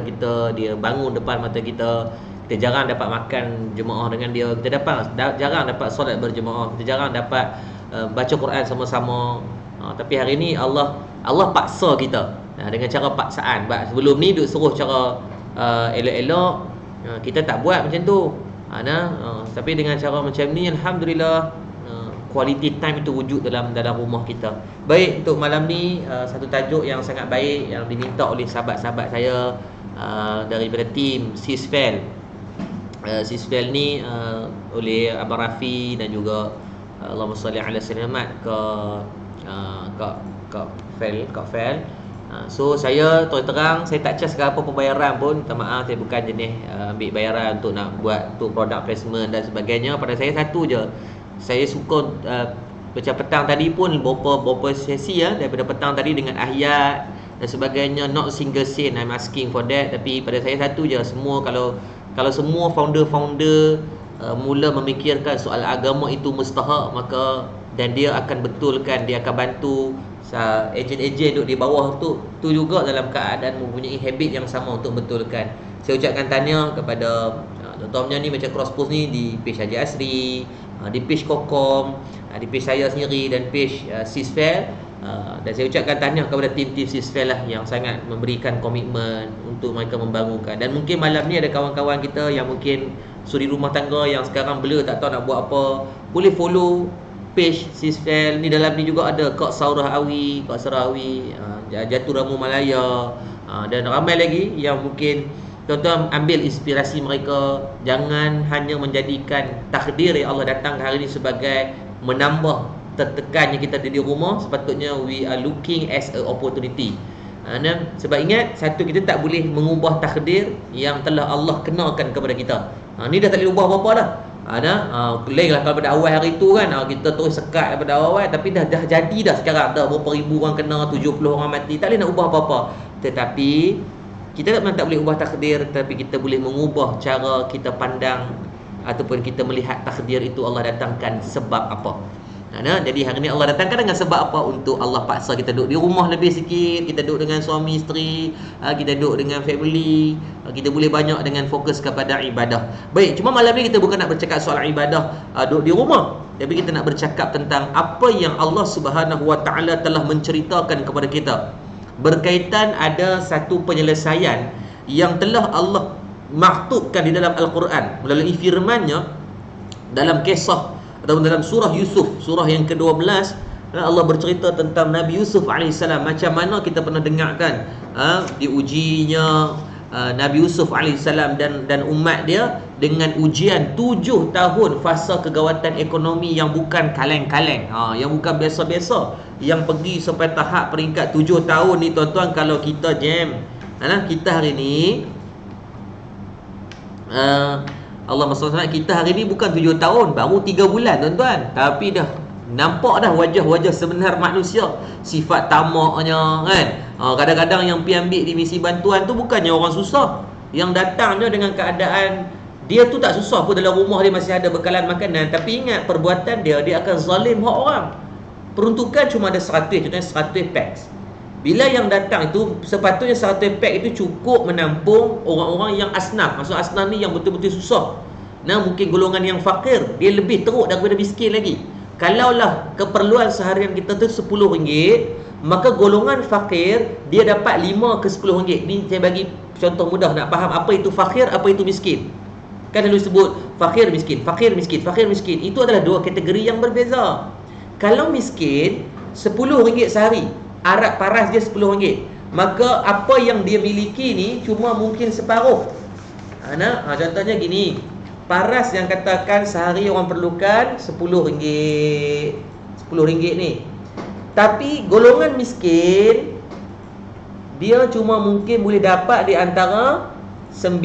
kita, dia bangun depan mata kita. Kita jarang dapat makan jemaah dengan dia, kita jarang dapat solat berjemaah, kita jarang dapat baca Quran sama-sama. Tapi hari ni Allah paksa kita dengan cara paksaan. Sebelum ni duk suruh cara elok-elok, kita tak buat macam tu. Tapi dengan cara macam ni, alhamdulillah, quality time itu wujud dalam rumah kita. Baik, untuk malam ni satu tajuk yang sangat baik yang diminta oleh sahabat-sahabat saya daripada tim Sisfel. Sisfel ni oleh Abang Rafi dan juga Allahumma salli ala sayyidina Muhammad Kak Fel. So saya terus terang, saya tak charge apa pembayaran pun. Minta maaf, saya bukan jenis ambil bayaran untuk nak buat tu product placement dan sebagainya. Pada saya satu je, saya suka macam petang tadi pun beberapa sesi daripada petang tadi dengan ayat dan sebagainya, not single scene I'm asking for that. Tapi pada saya satu je, semua kalau semua founder mula memikirkan soal agama itu mustahak, maka dan dia akan betulkan, dia akan bantu ejen-ejen duduk di bawah tu juga dalam keadaan mempunyai habit yang sama untuk betulkan. Saya ucapkan tahniah kepada contohnya ni macam cross post ni di page Haji Asri, di page Kokom, di page saya sendiri dan page Sisfel. Dan saya ucapkan tahniah kepada tim-tim Sisfel lah yang sangat memberikan komitmen untuk mereka membangunkan. Dan mungkin malam ni ada kawan-kawan kita yang mungkin suri rumah tangga yang sekarang blur, tak tahu nak buat apa, boleh follow page Sisfel ni. Dalam ni juga ada Kak Sarah Awi, Jatuh Ramu Malaya, dan ramai lagi yang mungkin tuan-tuan ambil inspirasi mereka. Jangan hanya menjadikan takdir yang Allah datangkan hari ini sebagai menambah tertekannya kita di rumah. Sepatutnya we are looking as a opportunity. Sebab ingat, satu, kita tak boleh mengubah takdir yang telah Allah kenakan kepada kita. Ni dah tak boleh ubah apa-apa dah. Lain lah kalau pada awal hari tu kan, kita terus sekat daripada awal, tapi dah jadi dah sekarang. Dah berapa ribu orang kena, 70 orang mati, tak boleh nak ubah apa-apa. Tetapi kita memang tak boleh ubah takdir, tapi kita boleh mengubah cara kita pandang ataupun kita melihat takdir itu Allah datangkan sebab apa. Jadi hari ni Allah datangkan dengan sebab apa? Untuk Allah paksa kita duduk di rumah lebih sikit, kita duduk dengan suami isteri, kita duduk dengan family, kita boleh banyak dengan fokus kepada ibadah. Baik, cuma malam ni kita bukan nak bercakap soal ibadah duduk di rumah, tapi kita nak bercakap tentang apa yang Allah Subhanahu Wa Taala telah menceritakan kepada kita berkaitan ada satu penyelesaian yang telah Allah maktubkan di dalam Al-Quran melalui firman-Nya dalam kisah atau dalam surah Yusuf, surah yang ke-12. Allah bercerita tentang Nabi Yusuf AS. Macam mana kita pernah dengarkan diujinya Nabi Yusuf AS dan umat dia dengan ujian 7 tahun fasa kegawatan ekonomi yang bukan kaleng-kaleng, yang bukan biasa-biasa, yang pergi sampai tahap peringkat 7 tahun ni tuan-tuan. Kalau kita jam kita hari ni Allah SWT, kita hari ni bukan 7 tahun, baru 3 bulan tuan-tuan, tapi dah nampak dah wajah-wajah sebenar manusia. Sifat tamaknya kan, kadang-kadang yang pergi ambil di misi bantuan tu bukannya orang susah, yang datang dia dengan keadaan dia tu tak susah pun, dalam rumah dia masih ada bekalan makanan, tapi ingat perbuatan dia akan zalim hak orang. Peruntukan cuma ada 100, contohnya 100 packs. Bila yang datang itu, sepatutnya 100 pack itu cukup menampung orang-orang yang asnaf. Maksud asnaf ni yang betul-betul susah. Mungkin golongan yang fakir, dia lebih teruk daripada miskin lagi. Kalaulah keperluan seharian kita tu RM10, maka golongan fakir dia dapat 5 ke RM10. Ni saya bagi contoh mudah nak faham apa itu fakir, apa itu miskin. Kan selalu sebut fakir miskin, fakir miskin, fakir miskin. Itu adalah dua kategori yang berbeza. Kalau miskin RM10 sehari, arak paras dia RM10, maka apa yang dia miliki ni cuma mungkin separuh. Contohnya gini, paras yang katakan sehari orang perlukan RM10 ni, tapi golongan miskin dia cuma mungkin boleh dapat di antara 9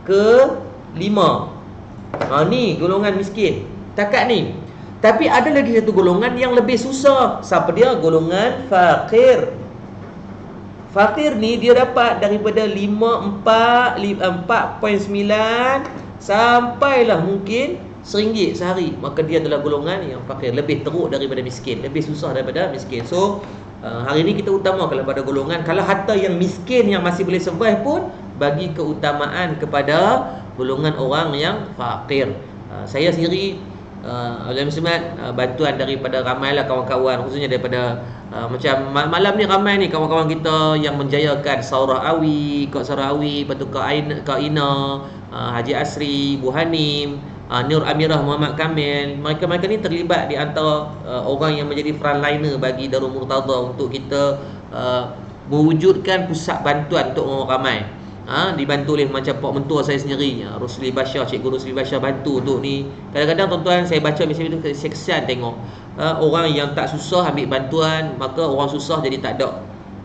ke 5. Ni golongan miskin takat ni. Tapi ada lagi satu golongan yang lebih susah. Siapa dia? Golongan fakir. Fakir ni dia dapat daripada 4.9 sampailah mungkin RM1 sehari. Maka dia adalah golongan yang fakir, lebih teruk daripada miskin, lebih susah daripada miskin. So Hari ni kita utamakan kepada golongan, kalau hatta yang miskin yang masih boleh survive pun bagi keutamaan kepada golongan orang yang fakir. Saya sendiri Alhamdulillah Muslimat, bantuan daripada ramailah kawan-kawan, khususnya daripada macam malam ni ramai ni kawan-kawan kita yang menjayakan Saurah Awi, Kak Saurah Awi, lepas tu Kak Ina, Haji Asri, Bu Hanim, Nur Amirah, Muhammad Kamil. Mereka ni terlibat di antara orang yang menjadi frontliner bagi Darul Murtada untuk kita mewujudkan pusat bantuan untuk orang ramai. Dibantu oleh macam Pak Mentua saya sendiri, Rusli Bashar, Cikgu Rusli Bashar bantu untuk ni. Kadang-kadang tuan-tuan saya baca macam itu, saya kesian tengok orang yang tak susah ambil bantuan, maka orang susah jadi tak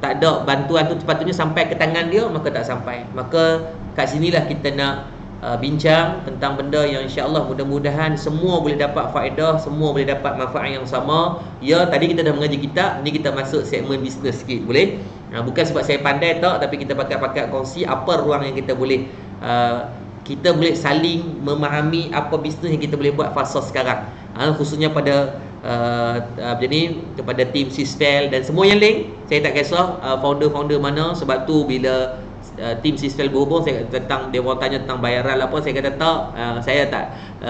ada bantuan tu sepatutnya sampai ke tangan dia, maka tak sampai. Maka kat sinilah kita nak bincang tentang benda yang insya-Allah mudah-mudahan semua boleh dapat faedah, semua boleh dapat manfaat yang sama. Ya, tadi kita dah mengaji kitab, ni kita masuk segmen bisnes sikit, boleh? Bukan sebab saya pandai tak, tapi kita pakat-pakat kongsi apa ruang yang kita boleh saling memahami apa bisnes yang kita boleh buat fasa sekarang. Khususnya pada jadi kepada tim Sisvel dan semua yang lain, saya tak kisah founder-founder mana. Sebab tu bila tim Sisvel berhubung saya tentang dia orang tanya tentang bayaran apa, saya kata tak,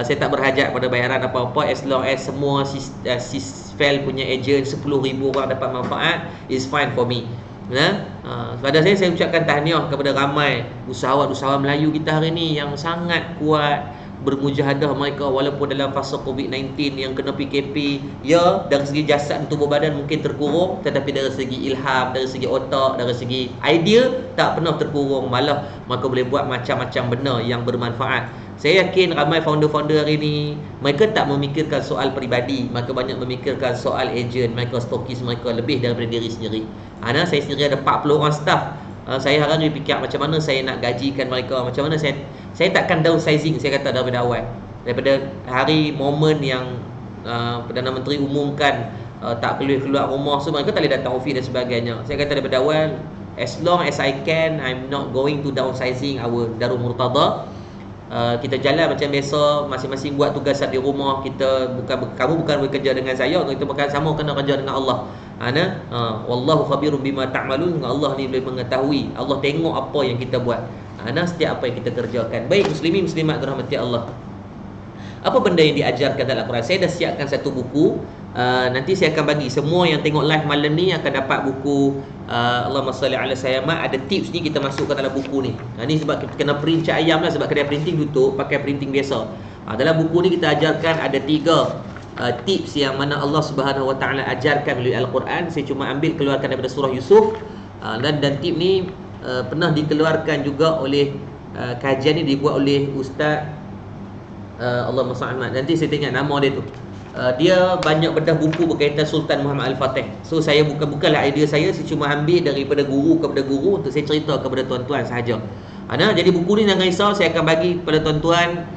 saya tak berhajat pada bayaran apa-apa, as long as semua Sisvel punya agent 10,000 orang dapat manfaat, is fine for me. Pada saya ucapkan tahniah kepada ramai usahawan-usahawan Melayu kita hari ni yang sangat kuat bermujahadah mereka walaupun dalam fasa COVID-19 yang kena PKP. Ya, dari segi jasad dan tubuh badan mungkin terkurung, tetapi dari segi ilham, dari segi otak, dari segi idea tak pernah terkurung, malah mereka boleh buat macam-macam benda yang bermanfaat. Saya yakin ramai founder-founder hari ni mereka tak memikirkan soal peribadi, mereka banyak memikirkan soal agent, mereka stokis mereka lebih daripada diri sendiri. Saya sendiri ada 40 orang staff. Saya harap dia fikir macam mana saya nak gajikan mereka, macam mana saya takkan downsizing, saya kata daripada awal. Daripada hari momen yang Perdana Menteri umumkan tak boleh keluar rumah, so mereka tak boleh datang office dan sebagainya. Saya kata daripada awal, as long as I can, I'm not going to downsizing our Darul Murtada. Kita jalan macam biasa, masing-masing buat tugasan di rumah. Kamu bukan bekerja dengan saya, kita bukan sama kena kerja dengan Allah. Wallahu khabirun bima ta'malun. Allah ni boleh mengetahui, Allah tengok apa yang kita buat. Setiap apa yang kita kerjakan. Baik muslimin muslimat dirahmati Allah, apa benda yang diajarkan dalam Quran? Saya dah siapkan satu buku. Nanti saya akan bagi semua yang tengok live malam ni akan dapat buku Allahumma salli ala sayyidina. Ada tips ni kita masukkan dalam buku ni. Ni sebab kita kena print cat ayam lah, sebab kedai printing tutup, pakai printing biasa. Dalam buku ni kita ajarkan ada 3 tips yang mana Allah Subhanahu Wa Taala ajarkan melalui Al-Quran. Saya cuma ambil keluarkan daripada surah Yusuf. Dan tip ni pernah dikeluarkan juga oleh kajian ni dibuat oleh Ustaz Allahumma salli. Nanti saya tengok nama dia tu. Dia banyak bedah buku berkaitan Sultan Muhammad Al-Fatih. So saya bukanlah idea saya cuma ambil daripada guru kepada guru untuk saya cerita kepada tuan-tuan sahaja. Jadi buku ni jangan risau, saya akan bagi kepada tuan-tuan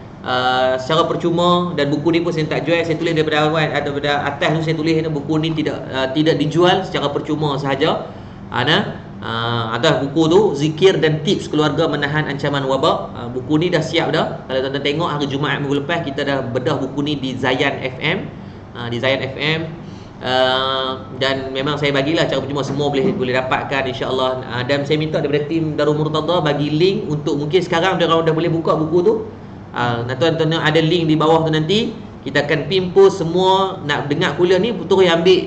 secara percuma. Dan buku ni pun saya tak jual, saya tulis daripada awal, daripada atas tu saya tulis buku ni tidak dijual, secara percuma sahaja. Atas buku tu Zikir dan Tips Keluarga Menahan Ancaman Wabak. Buku ni dah siap dah. Kalau tuan-tuan tengok hari Jumaat minggu lepas, kita dah bedah buku ni di Zayan FM. Dan memang saya bagilah cara percuma, semua boleh dapatkan insya-Allah. Dan saya minta daripada tim Darul Murtada bagi link untuk, mungkin sekarang dia orang dah boleh buka buku tu. Tuan-tuan ada link di bawah tu, nanti kita akan pin post. Semua nak dengar kuliah ni terus ambil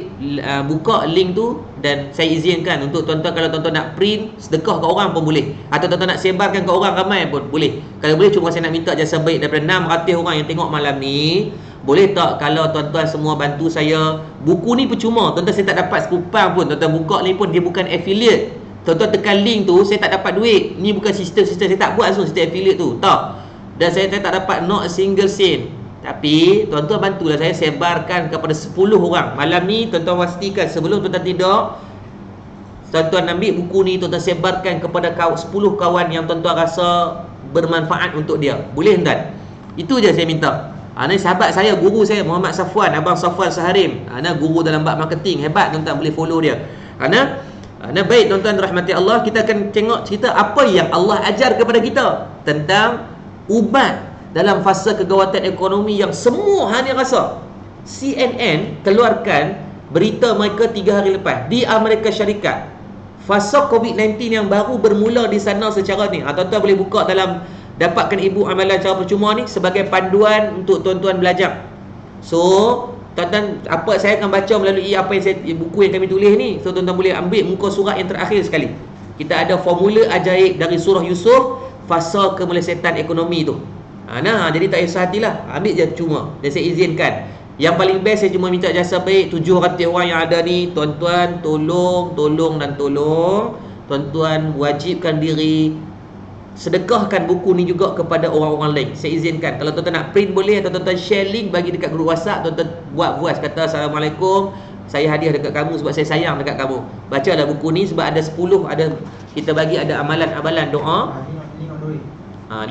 buka link tu, dan saya izinkan untuk tuan-tuan, kalau tuan-tuan nak print sedekah ke orang pun boleh, atau tuan-tuan nak sebarkan ke orang ramai pun boleh. Kalau boleh, cuma saya nak minta jasa baik daripada 600 orang yang tengok malam ni, boleh tak kalau tuan-tuan semua bantu saya? Buku ni percuma, tuan-tuan saya tak dapat sekupang pun. Tuan-tuan buka ni pun dia bukan affiliate. Tuan-tuan tekan link tu, saya tak dapat duit. Ni bukan sistem saya tak buat langsung sistem affiliate tu, tak. Dan saya tak dapat not a single sen. Tapi tuan-tuan bantulah saya sebarkan kepada 10 orang. Malam ni tuan-tuan pastikan sebelum tuan-tuan tidur, tuan-tuan ambil buku ni, tuan-tuan sebarkan kepada 10 kawan yang tuan-tuan rasa bermanfaat untuk dia. Boleh tuan? Itu je saya minta. Ni sahabat saya, guru saya Muhammad Safwan, Abang Safwan Saharim. Guru dalam bab marketing, hebat tuan-tuan, boleh follow dia. Baik tuan-tuan rahmati Allah, kita akan tengok cerita apa yang Allah ajar kepada kita tentang ubat dalam fasa kegawatan ekonomi yang semua hanya rasa. CNN keluarkan berita mereka 3 hari lepas di Amerika Syarikat, fasa COVID-19 yang baru bermula di sana secara ni. Tuan-tuan boleh buka dalam, dapatkan ibu amalan cara percuma ni sebagai panduan untuk tuan-tuan belajar. So tuan-tuan, apa saya akan baca melalui apa yang buku yang kami tulis ni. So tuan-tuan boleh ambil muka surat yang terakhir sekali. Kita ada formula ajaib dari surah Yusuf, fasa kemelesetan ekonomi tu. Jadi tak payah hatilah, ambil je cuma. Dan saya izinkan. Yang paling best, saya cuma minta jasa baik 700 orang yang ada ni, tuan-tuan tolong tuan-tuan wajibkan diri sedekahkan buku ni juga kepada orang-orang lain. Saya izinkan. Kalau tuan-tuan nak print boleh, atau tuan-tuan share link bagi dekat grup WhatsApp, tuan-tuan buat voice kata Assalamualaikum, saya hadiah dekat kamu sebab saya sayang dekat kamu. Bacalah buku ni sebab ada 10, ada kita bagi ada amalan-amalan doa.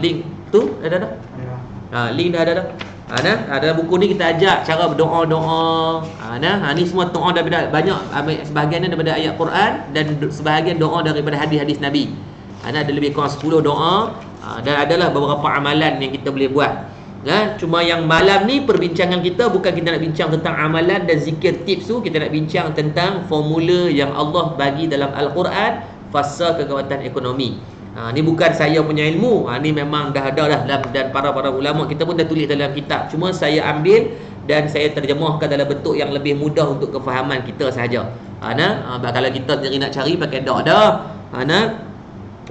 Link tu ada. Link dah ada. Dalam buku ni kita ajak cara berdoa-doa. Ni semua doa daripada banyak, sebahagiannya daripada ayat Quran dan sebahagian doa daripada hadis-hadis Nabi. Ada lebih kurang 10 doa, dan adalah beberapa amalan yang kita boleh buat. Cuma yang malam ni perbincangan kita bukan kita nak bincang tentang amalan dan zikir tips tu, kita nak bincang tentang formula yang Allah bagi dalam Al-Quran, fasa kekuatan ekonomi. Ni bukan saya punya ilmu, ni memang dah ada dah, dan para ulama kita pun dah tulis dalam kitab. Cuma saya ambil dan saya terjemahkan dalam bentuk yang lebih mudah untuk kefahaman kita sahaja. Kalau kita sendiri nak cari pakai dah.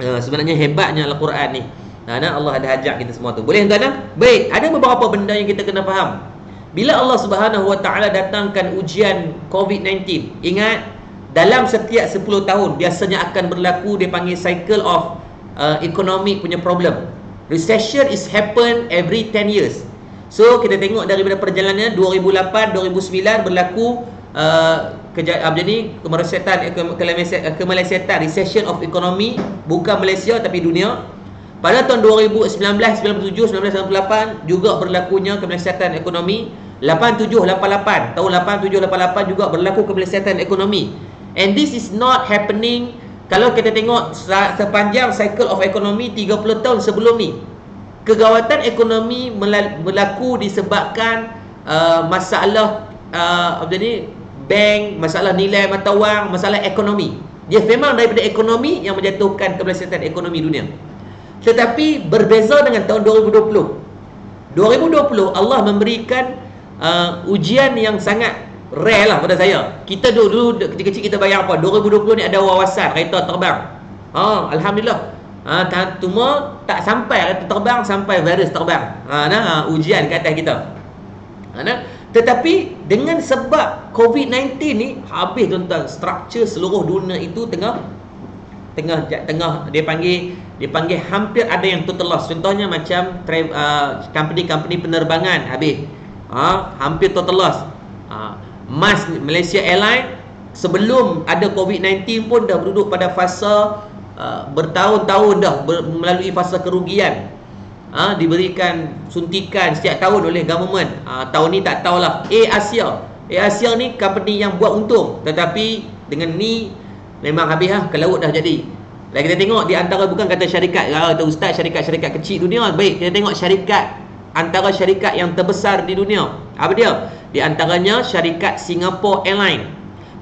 Sebenarnya hebatnya Al-Quran ni. Allah ada ajak kita semua tu. Boleh tuan-tuan? Baik, ada beberapa benda yang kita kena faham. Bila Allah Subhanahu Wa Taala datangkan ujian COVID-19, ingat, dalam setiap 10 tahun biasanya akan berlaku, dia panggil cycle of economic punya problem. Recession is happen every 10 years. So kita tengok daripada perjalanannya 2008, 2009 berlaku kemelesetan, recession of economy, bukan Malaysia tapi dunia. Pada tahun 2019, 97, 1998 juga berlakunya kemelesetan ekonomi. 87, 88, tahun 87, 88 juga berlaku kemelesetan ekonomi. And this is not happening. Kalau kita tengok sepanjang cycle of ekonomi 30 tahun sebelum ni, kegawatan ekonomi berlaku disebabkan masalah bank, masalah nilai mata wang, masalah ekonomi. Dia memang daripada ekonomi yang menjatuhkan kemelesetan ekonomi dunia. Tetapi berbeza dengan tahun 2020. 2020 Allah memberikan ujian yang sangat rare lah pada saya. Kita dulu kecil-kecil kita bayang apa? 2020 ni ada wawasan kereta terbang. Alhamdulillah. Cuma tak sampai kereta terbang, sampai virus terbang. Ujian ke atas kita. Tetapi dengan sebab COVID-19 ni, habis tuan-tuan, struktur seluruh dunia itu tengah dia panggil hampir ada yang total loss. Contohnya macam company penerbangan habis. Hampir total loss. Malaysia Airlines sebelum ada COVID-19 pun dah duduk pada fasa bertahun-tahun dah melalui fasa kerugian. Diberikan suntikan setiap tahun oleh government. Tahun ni tak tahulah. Asia ni company yang buat untung, tetapi dengan ni memang habis ke laut dah jadi. Dan kita tengok di antara, bukan kata syarikat, kata ustaz syarikat-syarikat kecil dunia. Baik, kita tengok syarikat, antara syarikat yang terbesar di dunia. Apa dia? Di antaranya syarikat Singapore Airlines.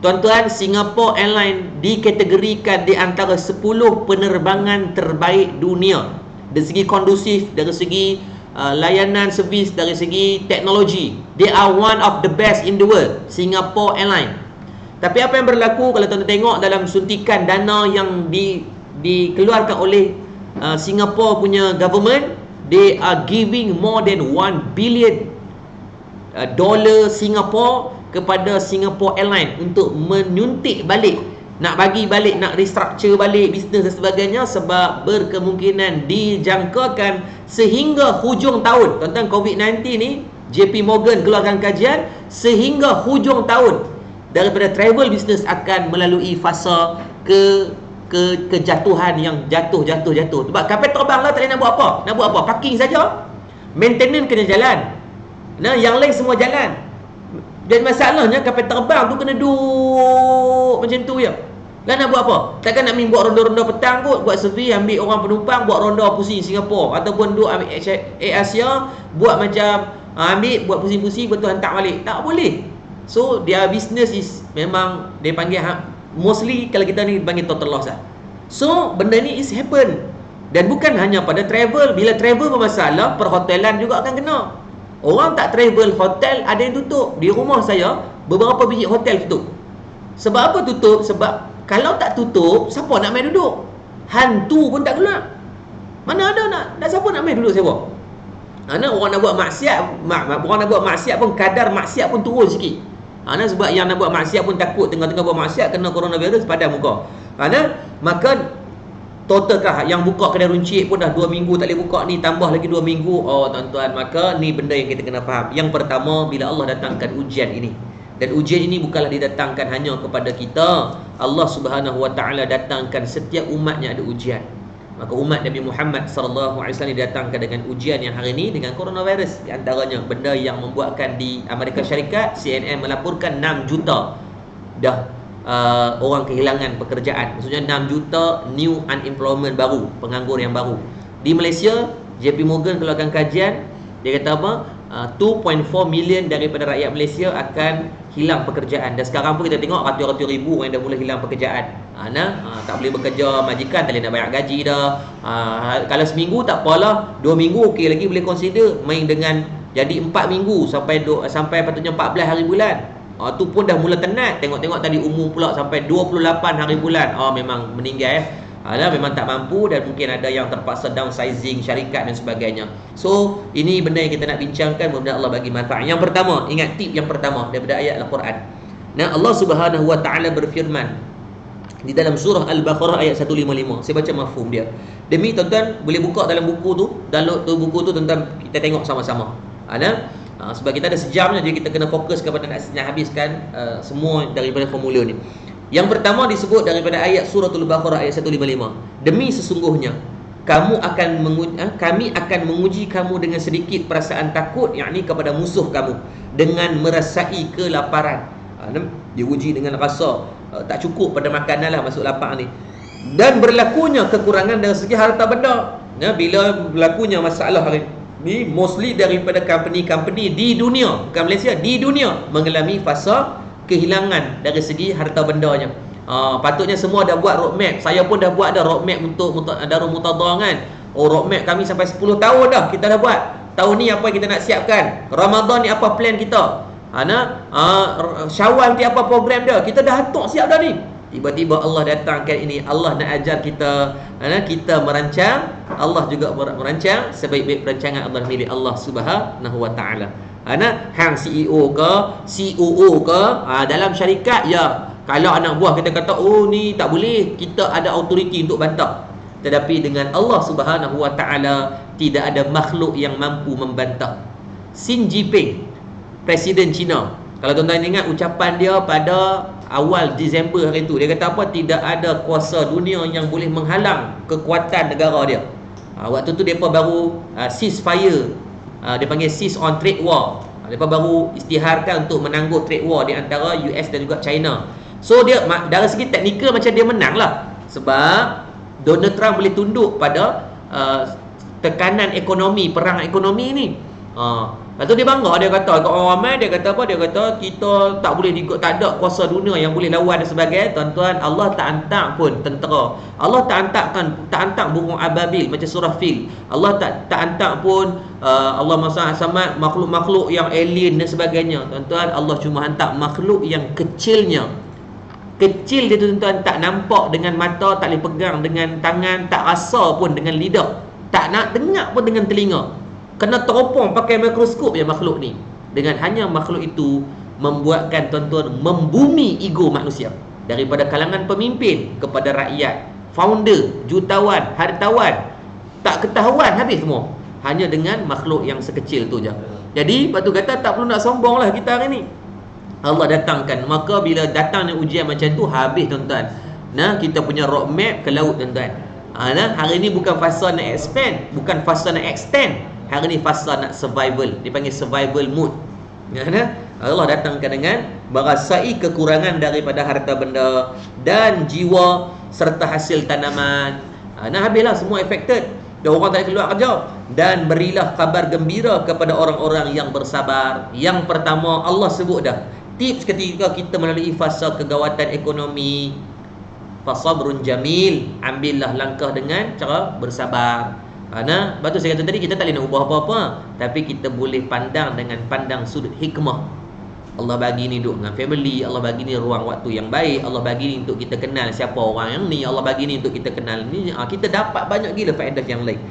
Tuan-tuan, Singapore Airlines dikategorikan di antara 10 penerbangan terbaik dunia. Dari segi kondusif, dari segi layanan servis, dari segi teknologi. They are one of the best in the world, Singapore Airlines. Tapi apa yang berlaku kalau tuan-tuan tengok dalam suntikan dana yang dikeluarkan oleh Singapore punya government, they are giving more than 1 billion dolar Singapore kepada Singapore Airlines untuk menyuntik balik, nak bagi balik, nak restructure balik bisnes dan sebagainya, sebab berkemungkinan dijangkakan sehingga hujung tahun, tuan-tuan, COVID-19 ni JP Morgan keluarkan kajian, sehingga hujung tahun daripada travel business akan melalui fasa kejatuhan yang jatuh. Sebab kapal terbang lah tak boleh nak buat apa? Parking saja. Maintenance kena jalan. Yang lain semua jalan. Dan masalahnya kapal terbang tu kena duduk macam tu je. Lah nak buat apa? Takkan nak buat ronda-ronda petang kot, buat servis, ambil orang penumpang, buat ronda pusing Singapura, ataupun duduk ambil Air Asia, buat macam buat pusing-pusing, betul hantar balik. Tak boleh. So their business is memang dia panggil mostly kalau kita ni panggil total loss lah. So benda ni is happen. Dan bukan hanya pada travel. Bila travel bermasalah, perhotelan juga akan kena. Orang tak travel, hotel ada yang tutup. Di rumah saya beberapa biji hotel tutup. Sebab apa tutup? Sebab kalau tak tutup, siapa nak main duduk? Hantu pun tak keluar. Mana ada nak siapa nak main duduk sewa? Ana orang nak buat maksiat, orang nak buat maksiat pun kadar maksiat pun turun sikit. Sebab yang nak buat maksiat pun takut tengah-tengah buat maksiat kena coronavirus padam muka. Maka total kah yang buka kedai runcit pun dah 2 minggu tak boleh buka ni, tambah lagi 2 minggu. Oh tuan-tuan, maka ni benda yang kita kena faham. Yang pertama, bila Allah datangkan ujian ini, dan ujian ini bukanlah didatangkan hanya kepada kita. Allah Subhanahu Wa Taala datangkan setiap umatnya ada ujian. Maka umat Nabi Muhammad sallallahu alaihi wasallam didatangkan dengan ujian yang hari ini dengan coronavirus. Di antaranya benda yang membuatkan di Amerika Syarikat, CNN melaporkan 6 juta dah orang kehilangan pekerjaan. Maksudnya 6 juta new unemployment baru, penganggur yang baru. Di Malaysia, JP Morgan keluarkan kajian, dia kata apa? 2.4 million daripada rakyat Malaysia akan hilang pekerjaan. Dan sekarang pun kita tengok ratus-ratus ribu orang yang dah mula hilang pekerjaan. Tak boleh bekerja, majikan tak boleh nak bayar gaji dah. Kalau seminggu tak apalah, 2 minggu okey lagi boleh consider. Main dengan jadi 4 minggu sampai patutnya 14 hari bulan. Tu pun dah mula tenat. Tengok-tengok tadi umum pula sampai 28 hari bulan. Memang meninggal memang tak mampu, dan mungkin ada yang terpaksa downsizing syarikat dan sebagainya. So ini benda yang kita nak bincangkan, mudah-mudahan Allah bagi manfaat. Yang pertama, ingat tip yang pertama daripada ayat Al-Quran. Allah Subhanahu Wa Taala berfirman di dalam surah Al-Baqarah ayat 155. Saya baca mafhum dia. Demi tuan-tuan boleh buka dalam buku tu, download tu buku tu, tuan-tuan kita tengok sama-sama. Sebab kita ada sejam je, jadi kita kena fokus kepada nak habiskan semua daripada formula ni. Yang pertama disebut daripada ayat suratul Baqarah ayat 155. Demi sesungguhnya kami akan menguji kamu dengan sedikit perasaan takut, yakni kepada musuh kamu, dengan merasai kelaparan. Diuji dengan rasa tak cukup pada makanan lah, masuk lapar ni. Dan berlakunya kekurangan dari segi harta benda. Bila berlakunya masalah hari ni, mostly daripada company-company di dunia, bukan Malaysia, di dunia mengalami fasa kehilangan dari segi harta bendanya. Patutnya semua dah buat roadmap. Saya pun dah buat dah roadmap untuk Darul Mutadharah kan. Roadmap kami sampai 10 tahun dah kita dah buat. Tahun ni apa kita nak siapkan? Ramadan ni apa plan kita? Syawal ni apa program dia? Kita dah atur siap dah ni. Tiba-tiba Allah datangkan ini. Allah nak ajar kita, kita merancang, Allah juga merancang. Sebaik-baik perancangan Allah milik Allah Subhanahu Wa Taala. Hang CEO ke, COO ke, dalam syarikat ya. Kalau anak buah kita kata ni tak boleh, kita ada autoriti untuk bantah. Tetapi dengan Allah Subhanahu Wa Taala tidak ada makhluk yang mampu membantah. Xi Jinping, Presiden China, kalau tuan-tuan ingat ucapan dia pada awal Disember hari itu, dia kata apa? Tidak ada kuasa dunia yang boleh menghalang kekuatan negara dia. Waktu tu depa baru ceasefire, dia panggil cease on trade war. Mereka baru isytiharkan untuk menangguh trade war di antara US dan juga China. So dia dari segi teknikal macam dia menang lah, sebab Donald Trump boleh tunduk pada tekanan ekonomi, perang ekonomi ni. Lepas tu dia bangga, dia kata kat orang ramai, dia kata apa? Dia kata kita tak boleh tak ada kuasa dunia yang boleh lawan dan sebagainya. Tuan-tuan, Allah tak hantar pun tentera. Allah tak hantar burung ababil macam surah Fil. Allah tak hantar pun Allah Maha Samad, makhluk-makhluk yang alien dan sebagainya. Tuan-tuan, Allah cuma hantar makhluk yang kecilnya. Kecil dia tuan-tuan, tak nampak dengan mata, tak boleh pegang dengan tangan, tak rasa pun dengan lidah, tak nak dengar pun dengan telinga. Kena teropong pakai mikroskop ya makhluk ni. Dengan hanya makhluk itu membuatkan tuan-tuan membumi ego manusia, daripada kalangan pemimpin kepada rakyat, founder, jutawan, hartawan, tak ketahuan habis semua hanya dengan makhluk yang sekecil tu je. Jadi lepas tu kata tak perlu nak sombong lah kita hari ni. Allah datangkan, maka bila datang ujian macam tu, habis tuan-tuan. Kita punya roadmap ke laut tuan-tuan. Hari ni bukan fasa nak expand, bukan fasa nak extend. Hari ni fasa nak survival. Dipanggil survival mood. Allah datangkan dengan merasai kekurangan daripada harta benda dan jiwa serta hasil tanaman. Habislah semua affected. Dan orang tak boleh keluar kerja. Dan berilah kabar gembira kepada orang-orang yang bersabar. Yang pertama Allah sebut dah, Tips ketika kita melalui fasa kegawatan ekonomi, fasabrun jamil, ambillah langkah dengan cara bersabar. Lepas tu saya kata tadi, kita tak boleh nak ubah apa-apa, tapi kita boleh pandang dengan pandang sudut hikmah. Allah bagi ni duduk dengan family, Allah bagi ni ruang waktu yang baik, Allah bagi ni untuk kita kenal siapa orang yang ni, Allah bagi ni untuk kita kenal ni. Kita dapat banyak gila faedah yang lain.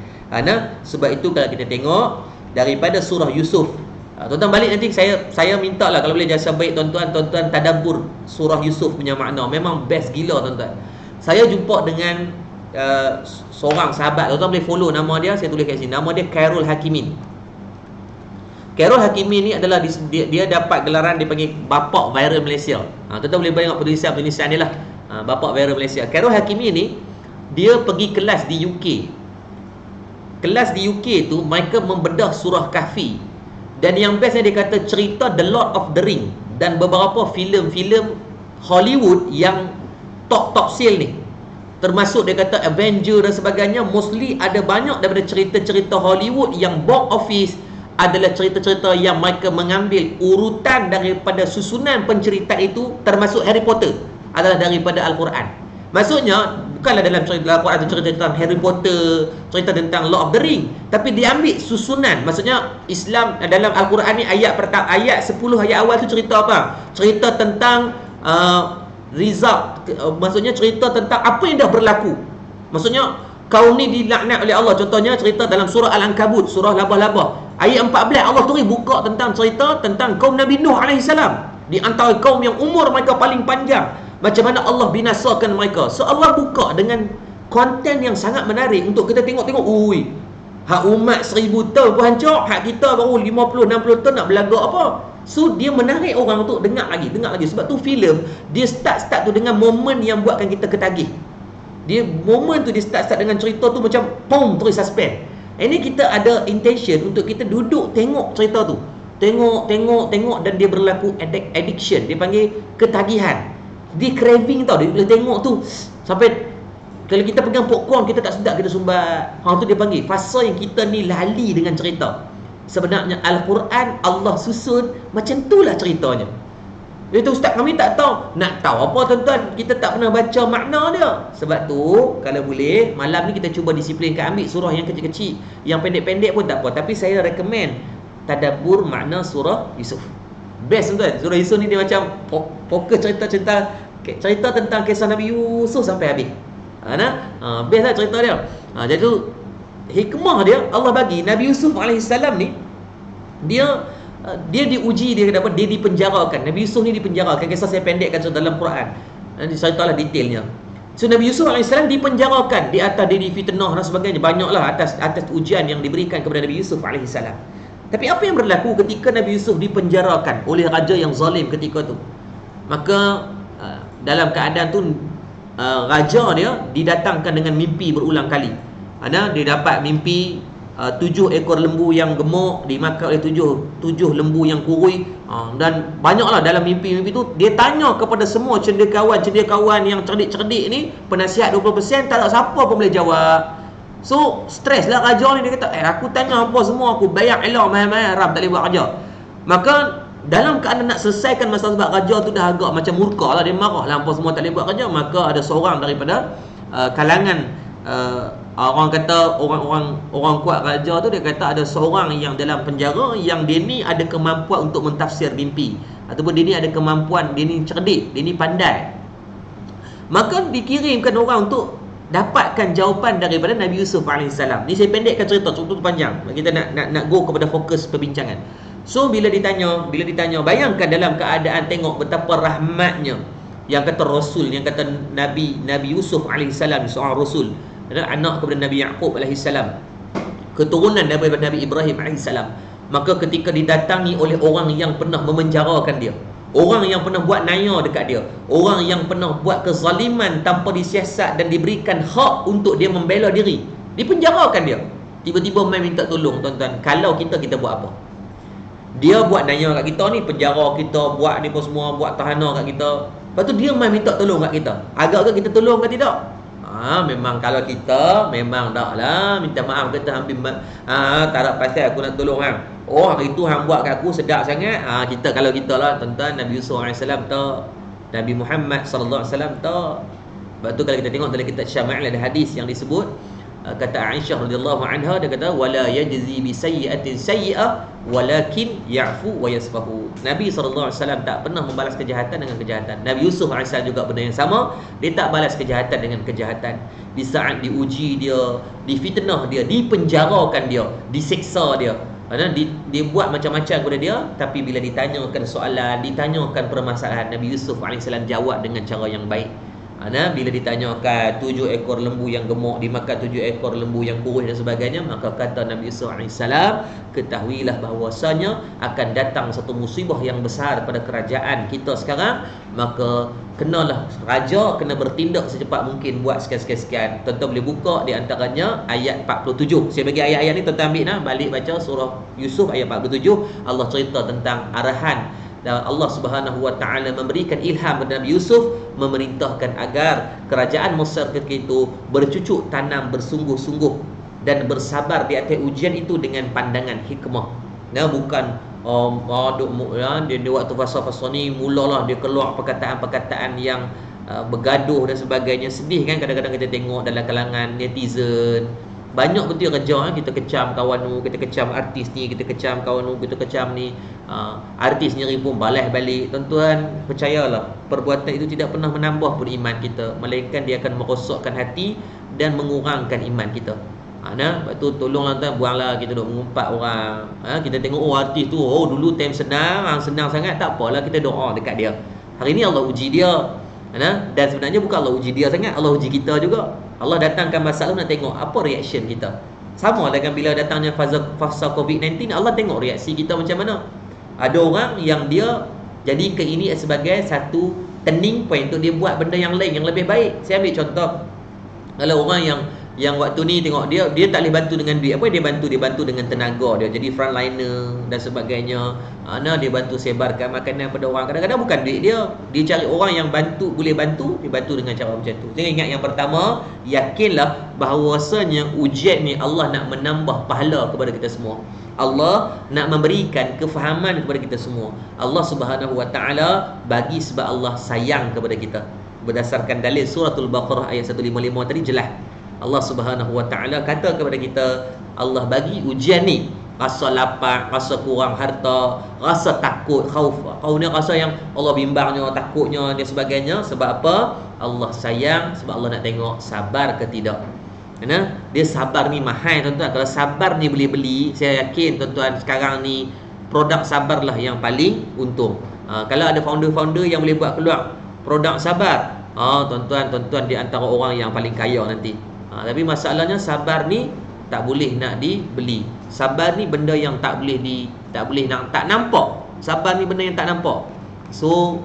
Sebab itu kalau kita tengok daripada surah Yusuf, tuan-tuan balik nanti saya minta lah kalau boleh jasa baik tuan-tuan tadabbur surah Yusuf punya makna. Memang best gila tuan-tuan. Saya jumpa dengan seorang sahabat, tuan-tuan boleh follow nama dia, saya tulis kat sini. Nama dia Khairul Hakimin. Khairul Hakimin ni adalah dia dapat gelaran dipanggil Bapak Viral Malaysia. Tuan-tuan boleh bayang penulisan dia lah. Bapak Viral Malaysia. Khairul Hakimin ni dia pergi kelas di UK. Kelas di UK tu mereka membedah surah Kahfi. Dan yang bestnya dia kata cerita The Lord of the Ring dan beberapa filem-filem Hollywood yang top sale ni, termasuk dia kata Avenger dan sebagainya, mostly ada banyak daripada cerita-cerita Hollywood yang box office adalah cerita-cerita yang mereka mengambil urutan daripada susunan penceritaan itu, termasuk Harry Potter adalah daripada Al-Quran. Maksudnya bukanlah dalam cerita Al-Quran itu cerita tentang Harry Potter, cerita tentang Lord of the Ring, tapi diambil susunan. Maksudnya Islam dalam Al-Quran ni ayat 10 ayat awal tu cerita apa? Cerita tentang result, maksudnya cerita tentang apa yang dah berlaku. Maksudnya kaum ni dilaknat oleh Allah. Contohnya cerita dalam surah Al-Ankabut, surah Labah-Labah, ayat 14 Allah tu buka tentang cerita tentang kaum Nabi Nuh AS, di antara kaum yang umur mereka paling panjang, macam mana Allah binasakan mereka. So Allah buka dengan konten yang sangat menarik untuk kita tengok-tengok. Ui, hak umat 1000 tahun pun hancur, hak kita baru 50-60 tahun nak berlagak apa. So dia menarik orang untuk dengar lagi. Sebab tu filem dia start tu dengan momen yang buatkan kita ketagih. Dia momen tu dia start dengan cerita tu macam boom, terus suspend. Ini kita ada intention untuk kita duduk tengok cerita tu. Tengok dan dia berlaku addiction. Dia panggil ketagihan. Dia craving tau. Dia boleh tengok tu sampai kalau kita pegang popcorn kita tak sedap, kita sumbat. Tu dia panggil fasa yang kita ni lali dengan cerita. Sebenarnya Al-Quran Allah susun macam itulah ceritanya. Itu ustaz kami tak tahu. Nak tahu apa tuan-tuan, kita tak pernah baca makna dia. Sebab tu kalau boleh malam ni kita cuba disiplinkan, ambil surah yang kecil-kecil, yang pendek-pendek pun tak apa, tapi saya recommend tadabbur makna surah Yusuf. Best tuan-tuan. Surah Yusuf ni dia macam fokus cerita tentang kisah Nabi Yusuf sampai habis. Best lah cerita dia. Jadi tu hikmah dia Allah bagi. Nabi Yusuf AS ni dia diuji, dia dipenjarakan. Nabi Yusuf ni dipenjarakan. Kisah saya pendekkan dalam Quran, nanti saya tahu lah detailnya. So Nabi Yusuf AS dipenjarakan, di atas dia difitnah dan sebagainya. Banyaklah atas ujian yang diberikan kepada Nabi Yusuf AS. Tapi apa yang berlaku ketika Nabi Yusuf dipenjarakan oleh raja yang zalim ketika tu? Maka dalam keadaan tu raja dia didatangkan dengan mimpi berulang kali. Dia dapat mimpi 7 ekor lembu yang gemuk dimakan oleh 7 lembu yang kurui. Dan banyaklah dalam mimpi-mimpi tu dia tanya kepada semua cendekiawan yang cerdik-cerdik ni, penasihat 20%, tak ada siapa pun boleh jawab. So stres lah raja ni. Dia kata aku tanya apa semua, aku bayar elok mahal-mahal, Arab tak boleh buat kerja. Maka dalam keadaan nak selesaikan masalah, sebab raja tu dah agak macam murka lah, dia marah lah apa semua tak boleh buat kerja. Maka ada seorang daripada kalangan orang kata orang kuat raja tu, dia kata ada seorang yang dalam penjara yang dia ni ada kemampuan untuk mentafsir mimpi, ataupun dia ni ada kemampuan, dia ni cerdik, dia ni pandai. Maka dikirimkan orang untuk dapatkan jawapan daripada Nabi Yusuf AS. Ni saya pendekkan cerita tu panjang. Kita nak go kepada fokus perbincangan. So bila ditanya, bayangkan dalam keadaan tengok betapa rahmatnya yang kata Rasul, yang kata Nabi Yusuf AS, seorang Rasul, anak kepada Nabi Yaqub AS, keturunan daripada Nabi Ibrahim AS. Maka ketika didatangi oleh orang yang pernah memenjarakan dia, orang yang pernah buat naya dekat dia, orang yang pernah buat kezaliman tanpa disiasat dan diberikan hak untuk dia membela diri, dipenjarakan dia, tiba-tiba main minta tolong. Tuan-tuan, kalau kita buat apa? Dia buat naya kat kita ni, penjara kita, buat ni pun semua, buat tahanan kat kita. Lepas tu dia main minta tolong kat kita. Agak ke kita tolong ke tidak? Memang kalau kita memang dah lah minta maaf kita hampir tak ada pasal aku nak tolong hang. Oh, hari tu hang buat kat aku sedap sangat. Kita kalau kita lah tuan-tuan, Nabi Yusuf AS tak, Nabi Muhammad sallallahu alaihi wasallam tak. Sebab tu kalau kita tengok dalam kitab Syama'il ada hadis yang disebut, kata Aisyah radhiyallahu anha, dia kata wala yajzi bi sayyi'atin sayyi'ah walakin ya'fu wa yasfahu. Nabi sallallahu alaihi wasallam tak pernah membalas kejahatan dengan kejahatan. Nabi Yusuf AS juga benda yang sama, dia tak balas kejahatan dengan kejahatan. Di saat diuji dia, difitnah dia, dipenjarakan dia, diseksa dia, dia buat macam-macam kepada dia, tapi bila ditanyakan soalan, ditanyakan permasalahan, Nabi Yusuf AS jawab dengan cara yang baik. Bila ditanyakan 7 ekor lembu yang gemuk dimakan 7 ekor lembu yang kurus dan sebagainya, maka kata Nabi Yusuf AS, ketahuilah bahawasanya akan datang satu musibah yang besar pada kerajaan kita sekarang, maka kenalah raja kena bertindak secepat mungkin buat sekian-sekian. Tuan-tuan boleh buka di antaranya ayat 47. Saya bagi ayat-ayat ni tuan-tuan ambil balik baca surah Yusuf ayat 47. Allah cerita tentang arahan dan Allah Subhanahu wa taala memberikan ilham kepada Nabi Yusuf, memerintahkan agar kerajaan Mesir ketika itu bercucuk tanam bersungguh-sungguh dan bersabar di atas ujian itu dengan pandangan hikmah. Bukan dia waktu fasa-fasa ni mulalah dia keluar perkataan-perkataan yang bergaduh dan sebagainya. Sedih kan kadang-kadang kita tengok dalam kalangan netizen. Banyak betul kerja, kita kecam kawan tu, kita kecam artis ni, kita kecam kawan tu, kita kecam ni. Artis sendiri pun balas balik. Tuan-tuan, percayalah, perbuatan itu tidak pernah menambah pun iman kita, melainkan dia akan merosakkan hati dan mengurangkan iman kita. Sebab tu tolonglah tuan, buanglah kita duk mengumpat orang. Kita tengok artis tu, dulu time senang sangat, tak apalah kita doa dekat dia. Hari ni Allah uji dia. Dan sebenarnya bukan Allah uji dia sangat, Allah uji kita juga. Allah datangkan masalah nak tengok apa reaction kita. Sama dengan bila datangnya fasa COVID-19, Allah tengok reaksi kita macam mana. Ada orang yang dia jadikan ini sebagai satu turning point untuk dia buat benda yang lain yang lebih baik. Saya ambil contoh, kalau orang yang waktu ni tengok dia tak boleh bantu dengan duit, apa dia bantu dengan tenaga dia, jadi frontliner dan sebagainya. Dia bantu sebarkan makanan pada orang. Kadang-kadang bukan duit dia cari orang yang boleh bantu, dia bantu dengan cara macam tu. Jadi ingat yang pertama, yakinlah bahawasanya ujian ni Allah nak menambah pahala kepada kita semua. Allah nak memberikan kefahaman kepada kita semua. Allah Subhanahu wa taala bagi sebab Allah sayang kepada kita. Berdasarkan dalil suratul Baqarah ayat 155 tadi jelas. Allah Subhanahu wa taala kata kepada kita, Allah bagi ujian ni, rasa lapar, rasa kurang harta, rasa takut, khauf ni rasa yang Allah bimbangnya, takutnya dan sebagainya. Sebab apa? Allah sayang, sebab Allah nak tengok sabar ke tidak. Dia sabar ni mahal tuan-tuan. Kalau sabar ni boleh beli, saya yakin tuan-tuan sekarang ni produk sabar lah yang paling untung. Kalau ada founder-founder yang boleh buat keluar produk sabar, tuan-tuan di antara orang yang paling kaya nanti. Tapi masalahnya sabar ni tak boleh nak dibeli. Sabar ni benda yang tak nampak. Sabar ni benda yang tak nampak. So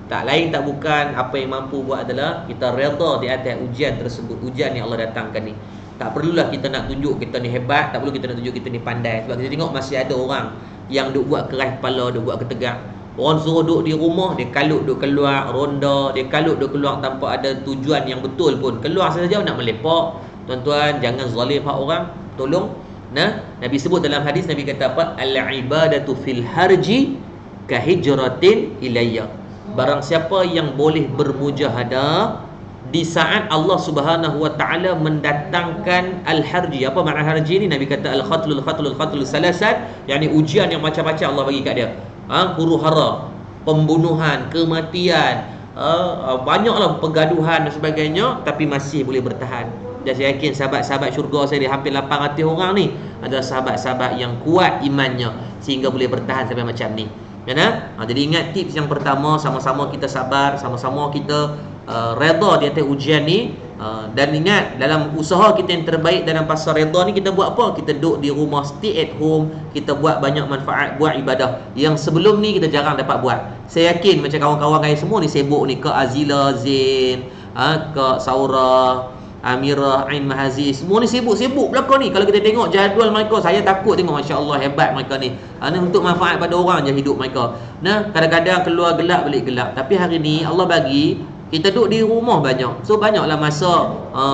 tak lain tak bukan apa yang mampu buat adalah kita redha di atas ujian tersebut. Ujian yang Allah datangkan ni, tak perlulah kita nak tunjuk kita ni hebat, tak perlu kita nak tunjuk kita ni pandai. Sebab kita tengok masih ada orang yang duk buat keras kepala, duk buat ketegak. Orang suruh duduk di rumah, dia kalut duk keluar ronda, dia kalut duk keluar tanpa ada tujuan yang betul pun. Keluar saja nak melepak. Tuan-tuan, jangan zalim hak orang. Tolong. Nabi sebut dalam hadis, Nabi kata apa? Al-ibadatu fil harji kahijratin ilayya. Barang siapa yang boleh bermujahadah di saat Allah Subhanahu wa taala mendatangkan al-harji. Apa makna harji ni? Nabi kata al-khatlul salasat, yakni ujian yang macam-macam Allah bagi kat dia. Huru hara, pembunuhan, kematian, banyaklah pergaduhan dan sebagainya, tapi masih boleh bertahan. Dan saya yakin sahabat-sahabat syurga saya, hampir 800 orang ni adalah sahabat-sahabat yang kuat imannya sehingga boleh bertahan sampai macam ni. Jadi ingat tips yang pertama, sama-sama kita sabar, sama-sama kita redha di atas ujian ni. Dan ingat, dalam usaha kita yang terbaik dalam pasal redha ni, kita buat apa? Kita duduk di rumah, stay at home, kita buat banyak manfaat, buat ibadah yang sebelum ni kita jarang dapat buat. Saya yakin macam kawan-kawan saya semua ni sibuk ni, ke Azila, Zain, ke Saura, Amirah, Ain Mahaziz, semua ni sibuk belakang ni. Kalau kita tengok jadual mereka, saya takut tengok, Masya Allah, hebat mereka ni. Untuk manfaat pada orang je hidup mereka. Kadang-kadang keluar gelap balik gelap. Tapi hari ni Allah bagi Kita duduk di rumah banyak. So banyaklah masa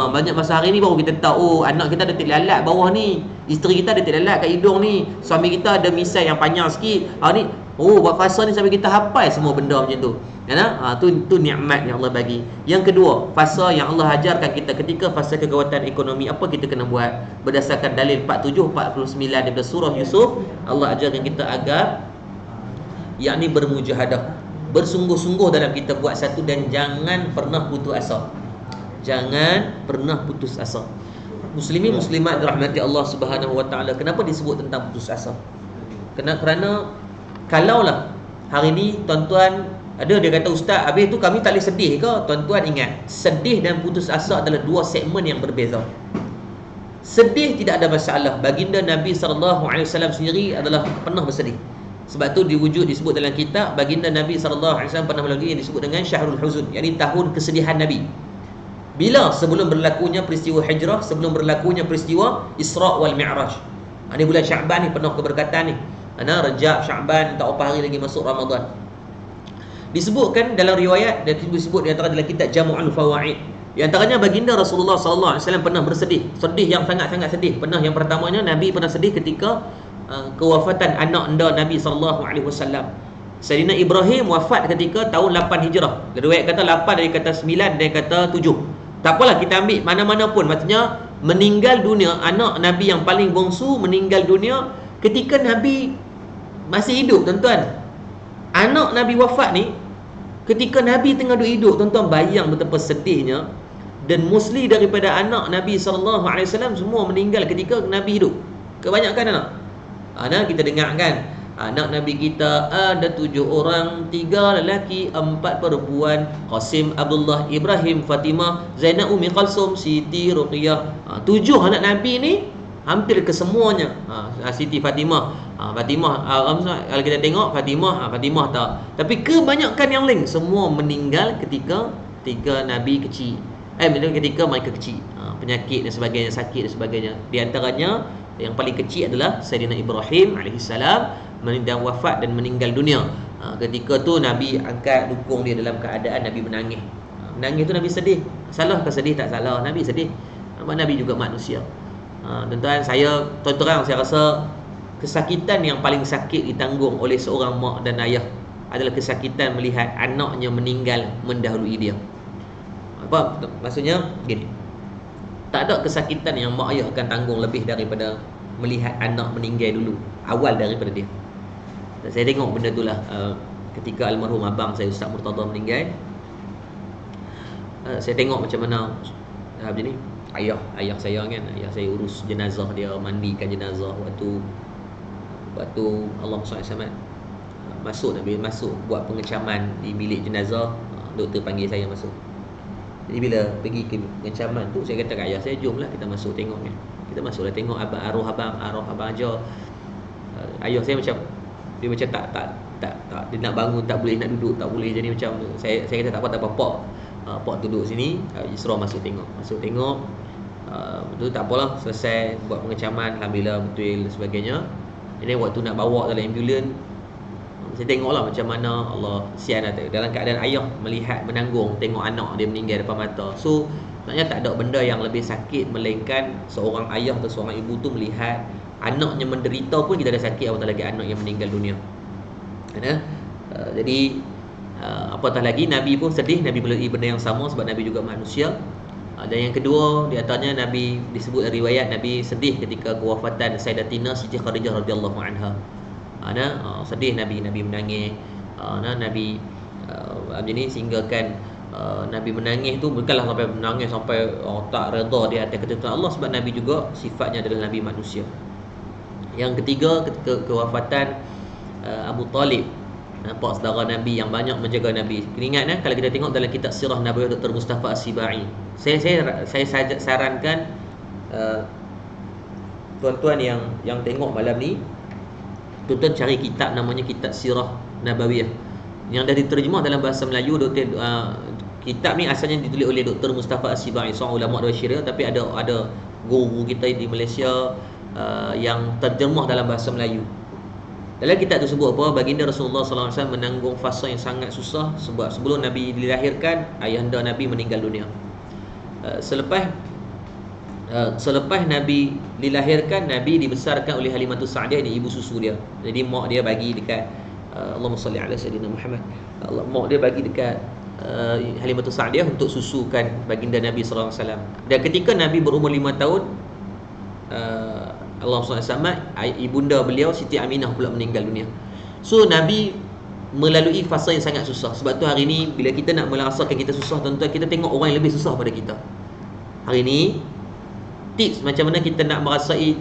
banyak masa hari ni baru kita tahu, oh anak kita ada titik lalat bawah ni, isteri kita ada titik lalat kat hidung ni, suami kita ada misai yang panjang sikit. Ni buat fasa ni sampai kita hafal semua benda macam tu. Tu nikmat yang Allah bagi. Yang kedua, fasa yang Allah ajarkan kita ketika fasa kekuatan ekonomi, apa kita kena buat? Berdasarkan dalil 47 49 daripada surah Yusuf, Allah ajarkan kita agar yakni bermujahadah, bersungguh-sungguh dalam kita buat satu dan jangan pernah putus asa. Jangan pernah putus asa. Muslimin muslimat dirahmati Allah Subhanahu wa taala. Kenapa disebut tentang putus asa? Kerana kalaulah hari ni tuan-tuan ada dia kata, ustaz, habis tu kami tak boleh sedih ke? Tuan-tuan ingat, sedih dan putus asa adalah dua segmen yang berbeza. Sedih tidak ada masalah. Baginda Nabi SAW sendiri adalah pernah bersedih. Sebab tu disebut dalam kitab, baginda Nabi SAW pernah melalui yang disebut dengan Syahrul Huzun, yakni tahun kesedihan Nabi. Bila? Sebelum berlakunya peristiwa hijrah, sebelum berlakunya peristiwa Isra' wal Mi'raj. Ini bulan Sya'ban ni penuh keberkatan ni. Rejab, Sya'ban, tak berapa hari lagi masuk Ramadan. Disebutkan dalam riwayat dan disebut di antara dalam kitab Jamu'ul Fawaid. Di antaranya baginda Rasulullah SAW pernah bersedih, sedih yang sangat-sangat sedih. Pernah, yang pertamanya Nabi pernah sedih ketika kewafatan anak anda Nabi SAW. Sayyidina Ibrahim wafat ketika tahun 8 Hijrah. Riwayat kata 8, dari kata 9, dari kata 7. Tak apalah, kita ambil mana-mana pun. Maksudnya meninggal dunia anak Nabi yang paling bongsu, meninggal dunia ketika Nabi masih hidup, tuan-tuan. Anak Nabi wafat ni ketika Nabi tengah duduk hidup, tuan-tuan bayang betapa sedihnya. Dan mostly daripada anak Nabi SAW semua meninggal ketika Nabi hidup. Kebanyakan anak kita dengar kan, anak Nabi kita ada 7 orang, 3 lelaki, 4 perempuan. Qasim, Abdullah, Ibrahim, Fatimah, Zainab, Umi Qalsum, Siti, Ruqiyah. 7 anak Nabi ni hampir kesemuanya. Siti, Fatimah, Fatimah, kalau kita tengok Fatimah tak. Tapi kebanyakan yang lain semua meninggal ketika Nabi kecil. Ketika mereka kecil, penyakit dan sebagainya, sakit dan sebagainya. Di antaranya yang paling kecil adalah Sayyidina Ibrahim alaihissalam, meninggal wafat dan meninggal dunia. Ketika tu Nabi angkat dukung dia dalam keadaan Nabi menangis. Menangis tu Nabi sedih. Salah ke sedih? Tak salah, Nabi sedih. Nabi juga manusia. Tuan-tuan, saya terang, saya rasa kesakitan yang paling sakit ditanggung oleh seorang mak dan ayah adalah kesakitan melihat anaknya meninggal mendahului dia. Apa maksudnya? Gini, tak ada kesakitan yang mak ayah akan tanggung lebih daripada melihat anak meninggal dulu, awal daripada dia. Dan saya tengok benda tu lah ketika almarhum abang saya Ustaz Murtada meninggal. Saya tengok macam mana macam ni, ayah saya kan, ayah saya urus jenazah dia, mandikan jenazah. Waktu Allah SWT masuk buat pengecaman di bilik jenazah, doktor panggil saya masuk. Jadi bila pergi ke pengecaman tu, saya kata kat ayah saya, jomlah kita masuk tengok kan. Kita masuklah tengok arwah abang aja. Ayah saya macam tak dia nak bangun tak boleh, nak duduk tak boleh. Jadi macam saya kata tak apa pak duduk sini, Isra masuk tengok. Betul, tak apalah, selesai buat pengecaman, alhamdulillah betul dan sebagainya. Jadi waktu nak bawa dalam ambulans, saya tengoklah macam mana Allah sian dalam keadaan ayah melihat, menanggung, tengok anak dia meninggal depan mata. So sebenarnya tak ada benda yang lebih sakit melainkan seorang ayah atau seorang ibu tu melihat anaknya menderita pun kita dah sakit, apatah lagi anak yang meninggal dunia. Jadi apatah lagi Nabi pun sedih, Nabi melalui benda yang sama sebab Nabi juga manusia. Dan yang kedua, di antaranya Nabi disebut riwayat Nabi sedih ketika kewafatan Sayyidatina Siti Khadijah radhiyallahu anha. Sedih Nabi menangis. Nabi macam ni sehinggakan Nabi menangis tu bukanlah sampai menangis sampai tak redha di atas ketetapan Allah, sebab Nabi juga sifatnya adalah Nabi manusia. Yang ketiga, ketika kewafatan Abu Talib, nampak saudara Nabi yang banyak menjaga Nabi. Ingat kalau kita tengok dalam kitab Sirah Nabawiyah Dr. Mustafa As-Sibai, saya sarankan tuan-tuan yang tengok malam ni, tuan-tuan cari kitab namanya kitab Sirah Nabawiyah yang dah diterjemah dalam bahasa Melayu. Kitab ni asalnya ditulis oleh Dr. Mustafa As-Sibai, seorang ulama dari Syria, tapi ada guru kita di Malaysia yang terjemah dalam bahasa Melayu. Dalam kitab tu sebut apa? Baginda Rasulullah SAW menanggung fasa yang sangat susah sebab sebelum Nabi dilahirkan, ayahanda Nabi meninggal dunia. Selepas Nabi dilahirkan, Nabi dibesarkan oleh Halimatus Sa'diyah, ni ibu susu dia. Jadi mak dia bagi dekat Allahumma salli ala sayyidina Muhammad. Mak dia bagi dekat Halimatus Sa'diyah untuk susukan baginda Nabi sallallahu alaihi wasallam. Dan ketika Nabi berumur 5 tahun, Allahumma salli ala ibunda beliau Siti Aminah pula meninggal dunia. So Nabi melalui fasa yang sangat susah. Sebab tu hari ni bila kita nak merasakan kita susah, tuan-tuan, kita tengok orang yang lebih susah pada kita. Hari ni tips macam mana kita nak merasai,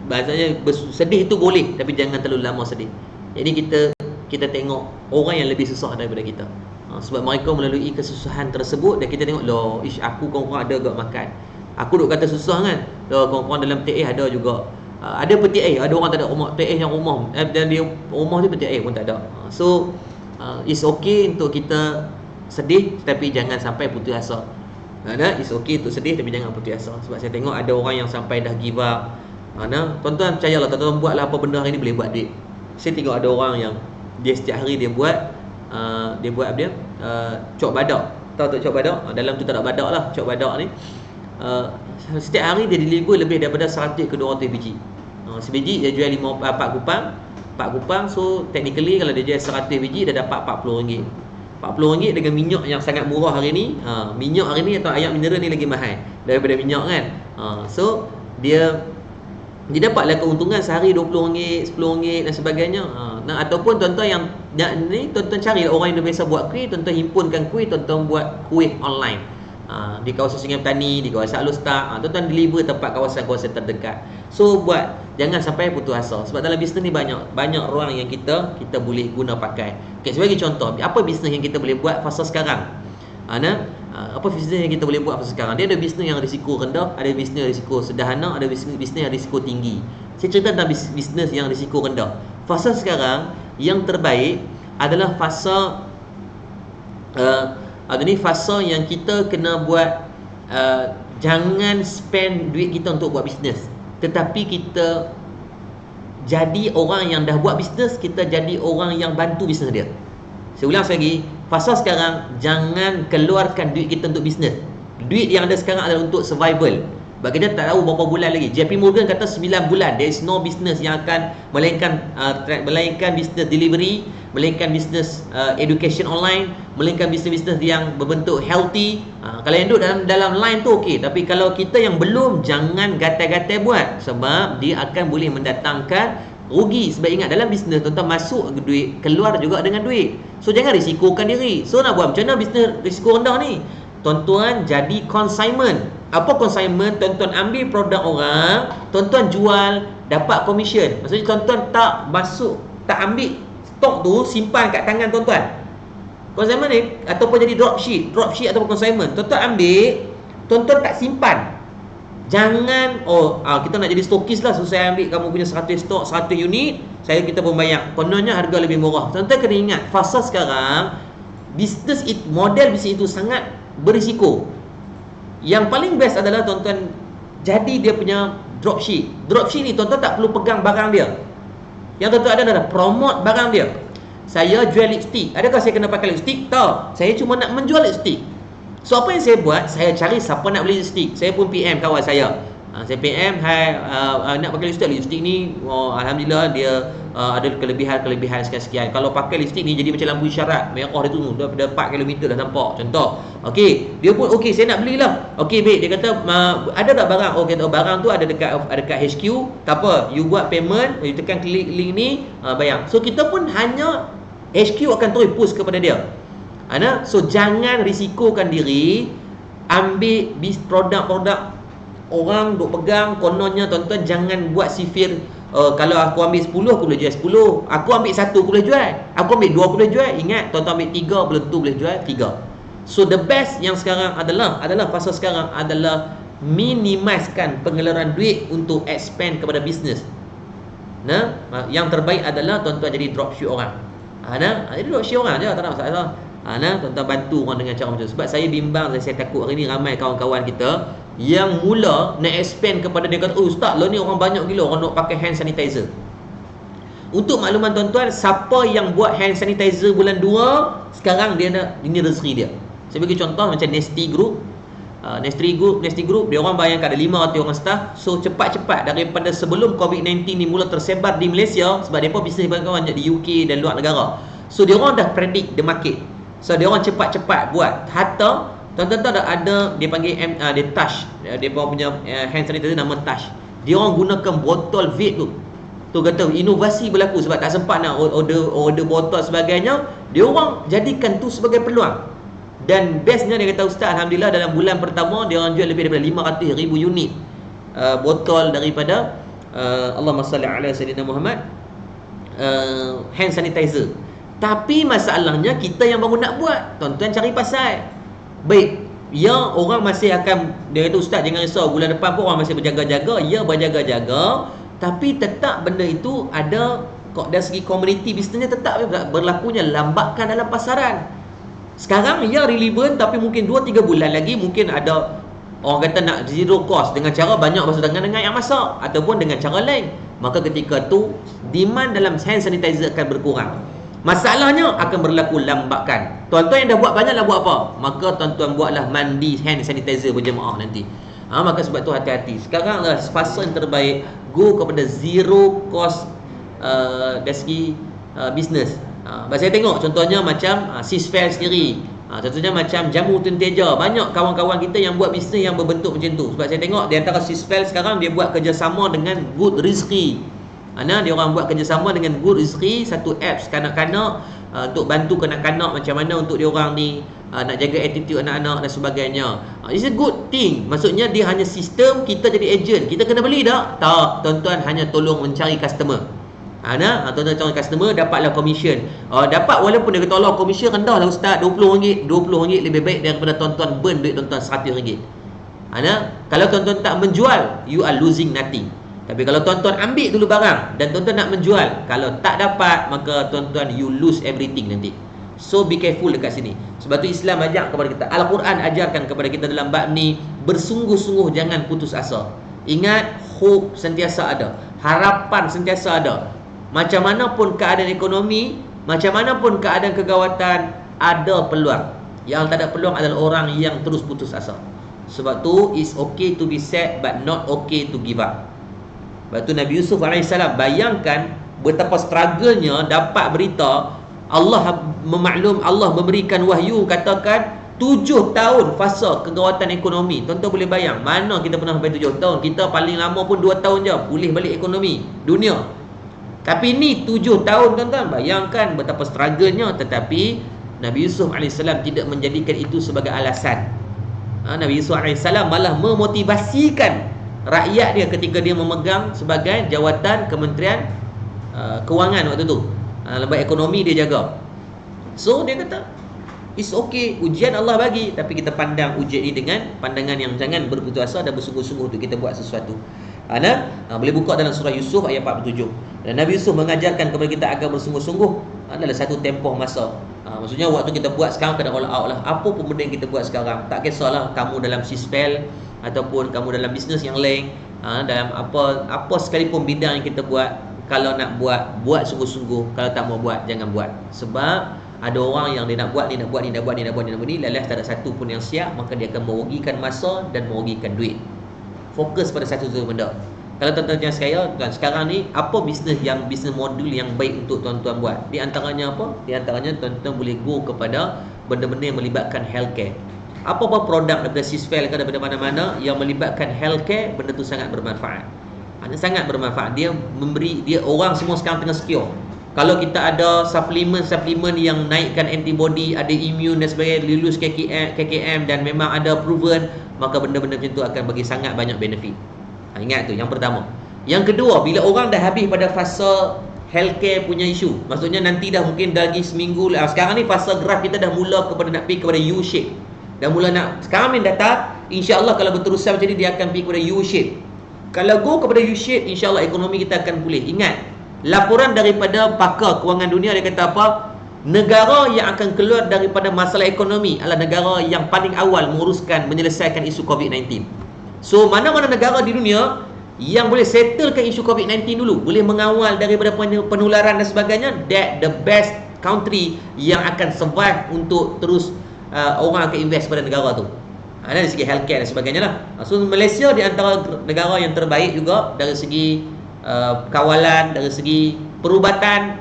bahasanya sedih tu boleh, tapi jangan terlalu lama sedih. Jadi kita tengok orang yang lebih susah daripada kita. Sebab mereka melalui kesusahan tersebut dan kita tengok, loh, aku korang ada agak makan. Aku duk kata susah kan, loh, korang dalam TAH ada juga. Ada peti ada orang tak ada rumah TAH yang rumah, dan dia rumah dia peti pun tak ada. So it's okay untuk kita sedih, tapi jangan sampai putus asa. It's okay untuk sedih, tapi jangan putus asa. Sebab saya tengok ada orang yang sampai dah give up. Tuan-tuan percayalah, tuan-tuan buatlah apa benda hari ni boleh buat duit. Saya tengok ada orang yang dia setiap hari dia buat apa dia? Cok badak. Tahu tak cok badak? Dalam tu tak ada badak lah. Cok badak ni setiap hari dia deliver lebih daripada 100 ke 200 biji. Sebiji dia jual 4 kupang. 4 kupang, so technically kalau dia jual 100 biji dia dapat RM40. RM40 dengan minyak yang sangat murah hari ni. Minyak hari ni atau air mineral ni lagi mahal daripada minyak kan. So dia dapatlah keuntungan sehari RM20, RM10 dan sebagainya. Ataupun tuan-tuan yang ni, tuan-tuan cari orang yang biasa buat kuih, tuan-tuan himpunkan kuih, tuan-tuan buat kuih online. Di kawasan Sungai Petani, di kawasan Alostar, tuan-tuan deliver tempat kawasan-kawasan terdekat. So buat, jangan sampai putus asa. Sebab dalam bisnes ni banyak ruang yang kita boleh guna pakai. Okay, sebagai contoh, apa bisnes yang kita boleh buat fasa sekarang? Apa bisnes yang kita boleh buat fasa sekarang? Dia ada bisnes yang risiko rendah, ada bisnes yang risiko sederhana, ada bisnes yang risiko tinggi. Saya cerita tentang bisnes yang risiko rendah. Fasa sekarang yang terbaik adalah fasa fasa yang kita kena buat, jangan spend duit kita untuk buat bisnes, tetapi kita jadi orang yang dah buat bisnes, kita jadi orang yang bantu bisnes dia. Saya ulang sekali lagi, fasa sekarang jangan keluarkan duit kita untuk bisnes. Duit yang ada sekarang adalah untuk survival. Sebab kita tak tahu berapa bulan lagi. JP Morgan kata 9 bulan. There is no business yang akan melainkan business delivery, melainkan business education online, melainkan bisnes-bisnes yang berbentuk healthy. Kalau yang duduk dalam line tu okey, tapi kalau kita yang belum, jangan gatai-gatai buat, sebab dia akan boleh mendatangkan rugi. Sebab ingat, dalam bisnes tuan-tuan masuk duit, keluar juga dengan duit. So jangan risikokan diri. So nak buat macam mana bisnes risiko rendah ni? Tuan-tuan jadi consignment. Apa consignment? Tuan-tuan ambil produk orang, tuan-tuan jual, dapat commission. Maksudnya tuan-tuan tak ambil stok tu, simpan kat tangan tuan-tuan. Consignment ni ataupun jadi dropship ataupun consignment, tuan-tuan ambil, tuan-tuan tak simpan. Jangan kita nak jadi stokis lah, so saya ambil kamu punya 100 stok, 100 unit, kita pun bayar, kononnya harga lebih murah. Tuan-tuan kena ingat, fasa sekarang model bisnes itu sangat berisiko. Yang paling best adalah tuan-tuan jadi dia punya dropship. Dropship ni tuan-tuan tak perlu pegang barang dia. Yang tuan-tuan ada adalah promote barang dia. Saya jual lipstick, adakah saya kena pakai lipstick? Tak, saya cuma nak menjual lipstick. So apa yang saya buat, saya cari siapa nak beli lipstick. Saya pun PM kawan saya. Saya PM, hai, nak pakai lipstick ni, alhamdulillah dia ada kelebihan sekian-sekian. Kalau pakai lipstick ni jadi macam lampu isyarat merah dia tu, dah 4 km dah nampak. Contoh. Okey, dia pun okey, saya nak belilah. Okey, baik, dia kata ada tak barang? Oh, kata barang tu ada dekat HQ. Tak apa, you buat payment, you tekan klik link ni, bayar. So kita pun hanya HQ akan terus push kepada dia. So jangan risikokan diri ambil produk-produk orang duk pegang, kononnya tuan-tuan jangan buat sifir. Kalau aku ambil 10, aku boleh jual 10. Aku ambil 1, aku boleh jual. Aku ambil 2, aku boleh jual. Ingat, tuan-tuan ambil 3, belum tentu boleh jual 3. So the best yang sekarang adalah fasa sekarang adalah minimizekan pengeluaran duit untuk expand kepada bisnes. Yang terbaik adalah tuan-tuan jadi dropship orang. Jadi dropship orang je, tak ada masalah. Tuan-tuan bantu orang dengan cara macam tu. Sebab saya bimbang, saya takut hari ni ramai kawan-kawan kita yang mula nak expand kepada dia, kata, ustaz lah ni orang banyak gila, orang nak pakai hand sanitizer. Untuk makluman tuan-tuan, siapa yang buat hand sanitizer bulan 2, sekarang dia nak, ini rezeki dia. Saya bagi contoh macam Nestle Group. Nestle Group, dia orang bayangkan ada 500 orang staff. So cepat-cepat daripada sebelum COVID-19 ni mula tersebar di Malaysia, sebab mereka bisnes banyak di UK dan luar negara. So dia orang dah predict the market. So dia orang cepat-cepat buat. Hatta tuan-tuan ada dia panggil dia Touch. Dia punya hand sanitizer nama Touch. Dia orang gunakan botol vape tu. Tu kata inovasi berlaku sebab tak sempat nak order botol sebagainya. Dia orang jadikan tu sebagai peluang. Dan bestnya dia kata, Ustaz, alhamdulillah dalam bulan pertama dia orang jual lebih daripada 500,000 unit botol daripada Allahumma salli ala sayyidina Muhammad hand sanitizer. Tapi masalahnya kita yang baru nak buat, tuan-tuan cari pasal. Baik, ya orang masih akan, dia kata, Ustaz jangan risau, bulan depan pun orang masih berjaga-jaga. Ya, berjaga-jaga, tapi tetap benda itu ada, dari segi community bisnesnya tetap berlakunya lambakan dalam pasaran. Sekarang ya relevant, tapi mungkin 2-3 bulan lagi mungkin ada orang kata nak zero cost dengan cara banyak basuh tangan dengan air masak ataupun dengan cara lain. Maka ketika tu demand dalam hand sanitizer akan berkurang. Masalahnya akan berlaku lambakan. Tuan-tuan yang dah buat banyak lah buat apa? Maka tuan-tuan buatlah mandi hand sanitizer berjemaah nanti. Maka sebab tu hati-hati. Sekarang adalah fasa yang terbaik, go kepada zero cost dari segi bisnes. Saya tengok contohnya macam Sisfair sendiri. Contohnya macam Jamu Tenteja. Banyak kawan-kawan kita yang buat bisnes yang berbentuk macam tu. Sebab saya tengok di antara Sisfair sekarang dia buat kerjasama dengan Good Rizki. Dia orang buat kerjasama dengan Good Rizki, satu apps kanak-kanak untuk bantu kanak-kanak macam mana untuk dia orang ni nak jaga attitude anak-anak dan sebagainya. It's a good thing. Maksudnya dia hanya sistem, kita jadi agent. Kita kena beli tak? Tak, tuan-tuan hanya tolong mencari customer. Tuan-tuan cari customer, dapatlah commission. Dapat walaupun dia kata Allah commission rendah lah Ustaz, RM20. RM20 lebih baik daripada tuan-tuan burn duit tuan-tuan RM100. Kalau tuan-tuan tak menjual, you are losing nothing. Tapi kalau tuan-tuan ambil dulu barang dan tuan-tuan nak menjual, kalau tak dapat, maka tuan-tuan you lose everything nanti. So be careful dekat sini. Sebab tu Islam ajak kepada kita, Al-Quran ajarkan kepada kita dalam bab ni, bersungguh-sungguh jangan putus asa. Ingat, hope sentiasa ada, harapan sentiasa ada. Macam mana pun keadaan ekonomi, macam mana pun keadaan kegawatan, ada peluang. Yang tak ada peluang adalah orang yang terus putus asa. Sebab tu it's okay to be sad but not okay to give up. Sebab tu Nabi Yusuf AS, bayangkan betapa struggle-nya dapat berita Allah memberikan wahyu, katakan 7 tahun fasa kegawatan ekonomi. Tuan-tuan boleh bayang, mana kita pernah sampai 7 tahun. Kita paling lama pun 2 tahun je pulih balik ekonomi dunia. Tapi ni 7 tahun tuan-tuan. Bayangkan betapa struggle-nya. Tetapi Nabi Yusuf AS tidak menjadikan itu sebagai alasan. Nabi Yusuf AS malah memotivasikan rakyat dia ketika dia memegang sebagai jawatan Kementerian Kewangan waktu tu. Lembaga ekonomi dia jaga. So dia kata it's okay, ujian Allah bagi, tapi kita pandang ujian ini dengan pandangan yang jangan berputus asa dan bersungguh-sungguh untuk kita buat sesuatu. Boleh buka dalam surah Yusuf ayat 47. Dan Nabi Yusuf mengajarkan kepada kita agar bersungguh-sungguh adalah satu tempoh masa. Maksudnya waktu kita buat sekarang kena all out lah. Apa pun benda yang kita buat sekarang, tak kisahlah kamu dalam Sisfel ataupun kamu dalam bisnes yang lain, dalam apa sekalipun bidang yang kita buat, kalau nak buat sungguh-sungguh. Kalau tak mau buat, jangan buat. Sebab ada orang yang dia nak buat, lalas tak ada satu pun yang siap, maka dia akan merugikan masa dan merugikan duit. Fokus pada satu benda. Kalau tuan-tuan sekalian, sekarang ni apa bisnes modul yang baik untuk tuan-tuan buat? Di antaranya apa? Di antaranya tuan-tuan boleh go kepada benda-benda yang melibatkan healthcare. Apa-apa produk daripada Sisfel ke daripada mana-mana yang melibatkan healthcare, benda tu sangat bermanfaat. Sangat bermanfaat. Dia orang semua sekarang tengah secure. Kalau kita ada suplemen yang naikkan antibody, ada immune dan sebagainya, lulus KKM dan memang ada proven, maka benda-benda macam tu akan bagi sangat banyak benefit. Ingat tu yang pertama. Yang kedua, bila orang dah habis pada fasa healthcare punya isu, maksudnya nanti dah mungkin dah lagi seminggu. Sekarang ni fasa graf kita dah mula nak pergi kepada U shape. Dah mula nak, sekarang ni data, insya-Allah kalau berterusan macam ni dia akan pergi kepada U shape. Kalau go kepada U shape, insya-Allah ekonomi kita akan pulih. Ingat, laporan daripada pakar kewangan dunia dia kata apa? Negara yang akan keluar daripada masalah ekonomi adalah negara yang paling awal menyelesaikan isu COVID-19. So mana-mana negara di dunia yang boleh settlekan isu COVID-19 dulu, boleh mengawal daripada penularan dan sebagainya, that the best country yang akan survive untuk terus orang akan invest pada negara tu. Dari segi healthcare dan sebagainya lah. So Malaysia di antara negara yang terbaik juga dari segi kawalan, dari segi perubatan,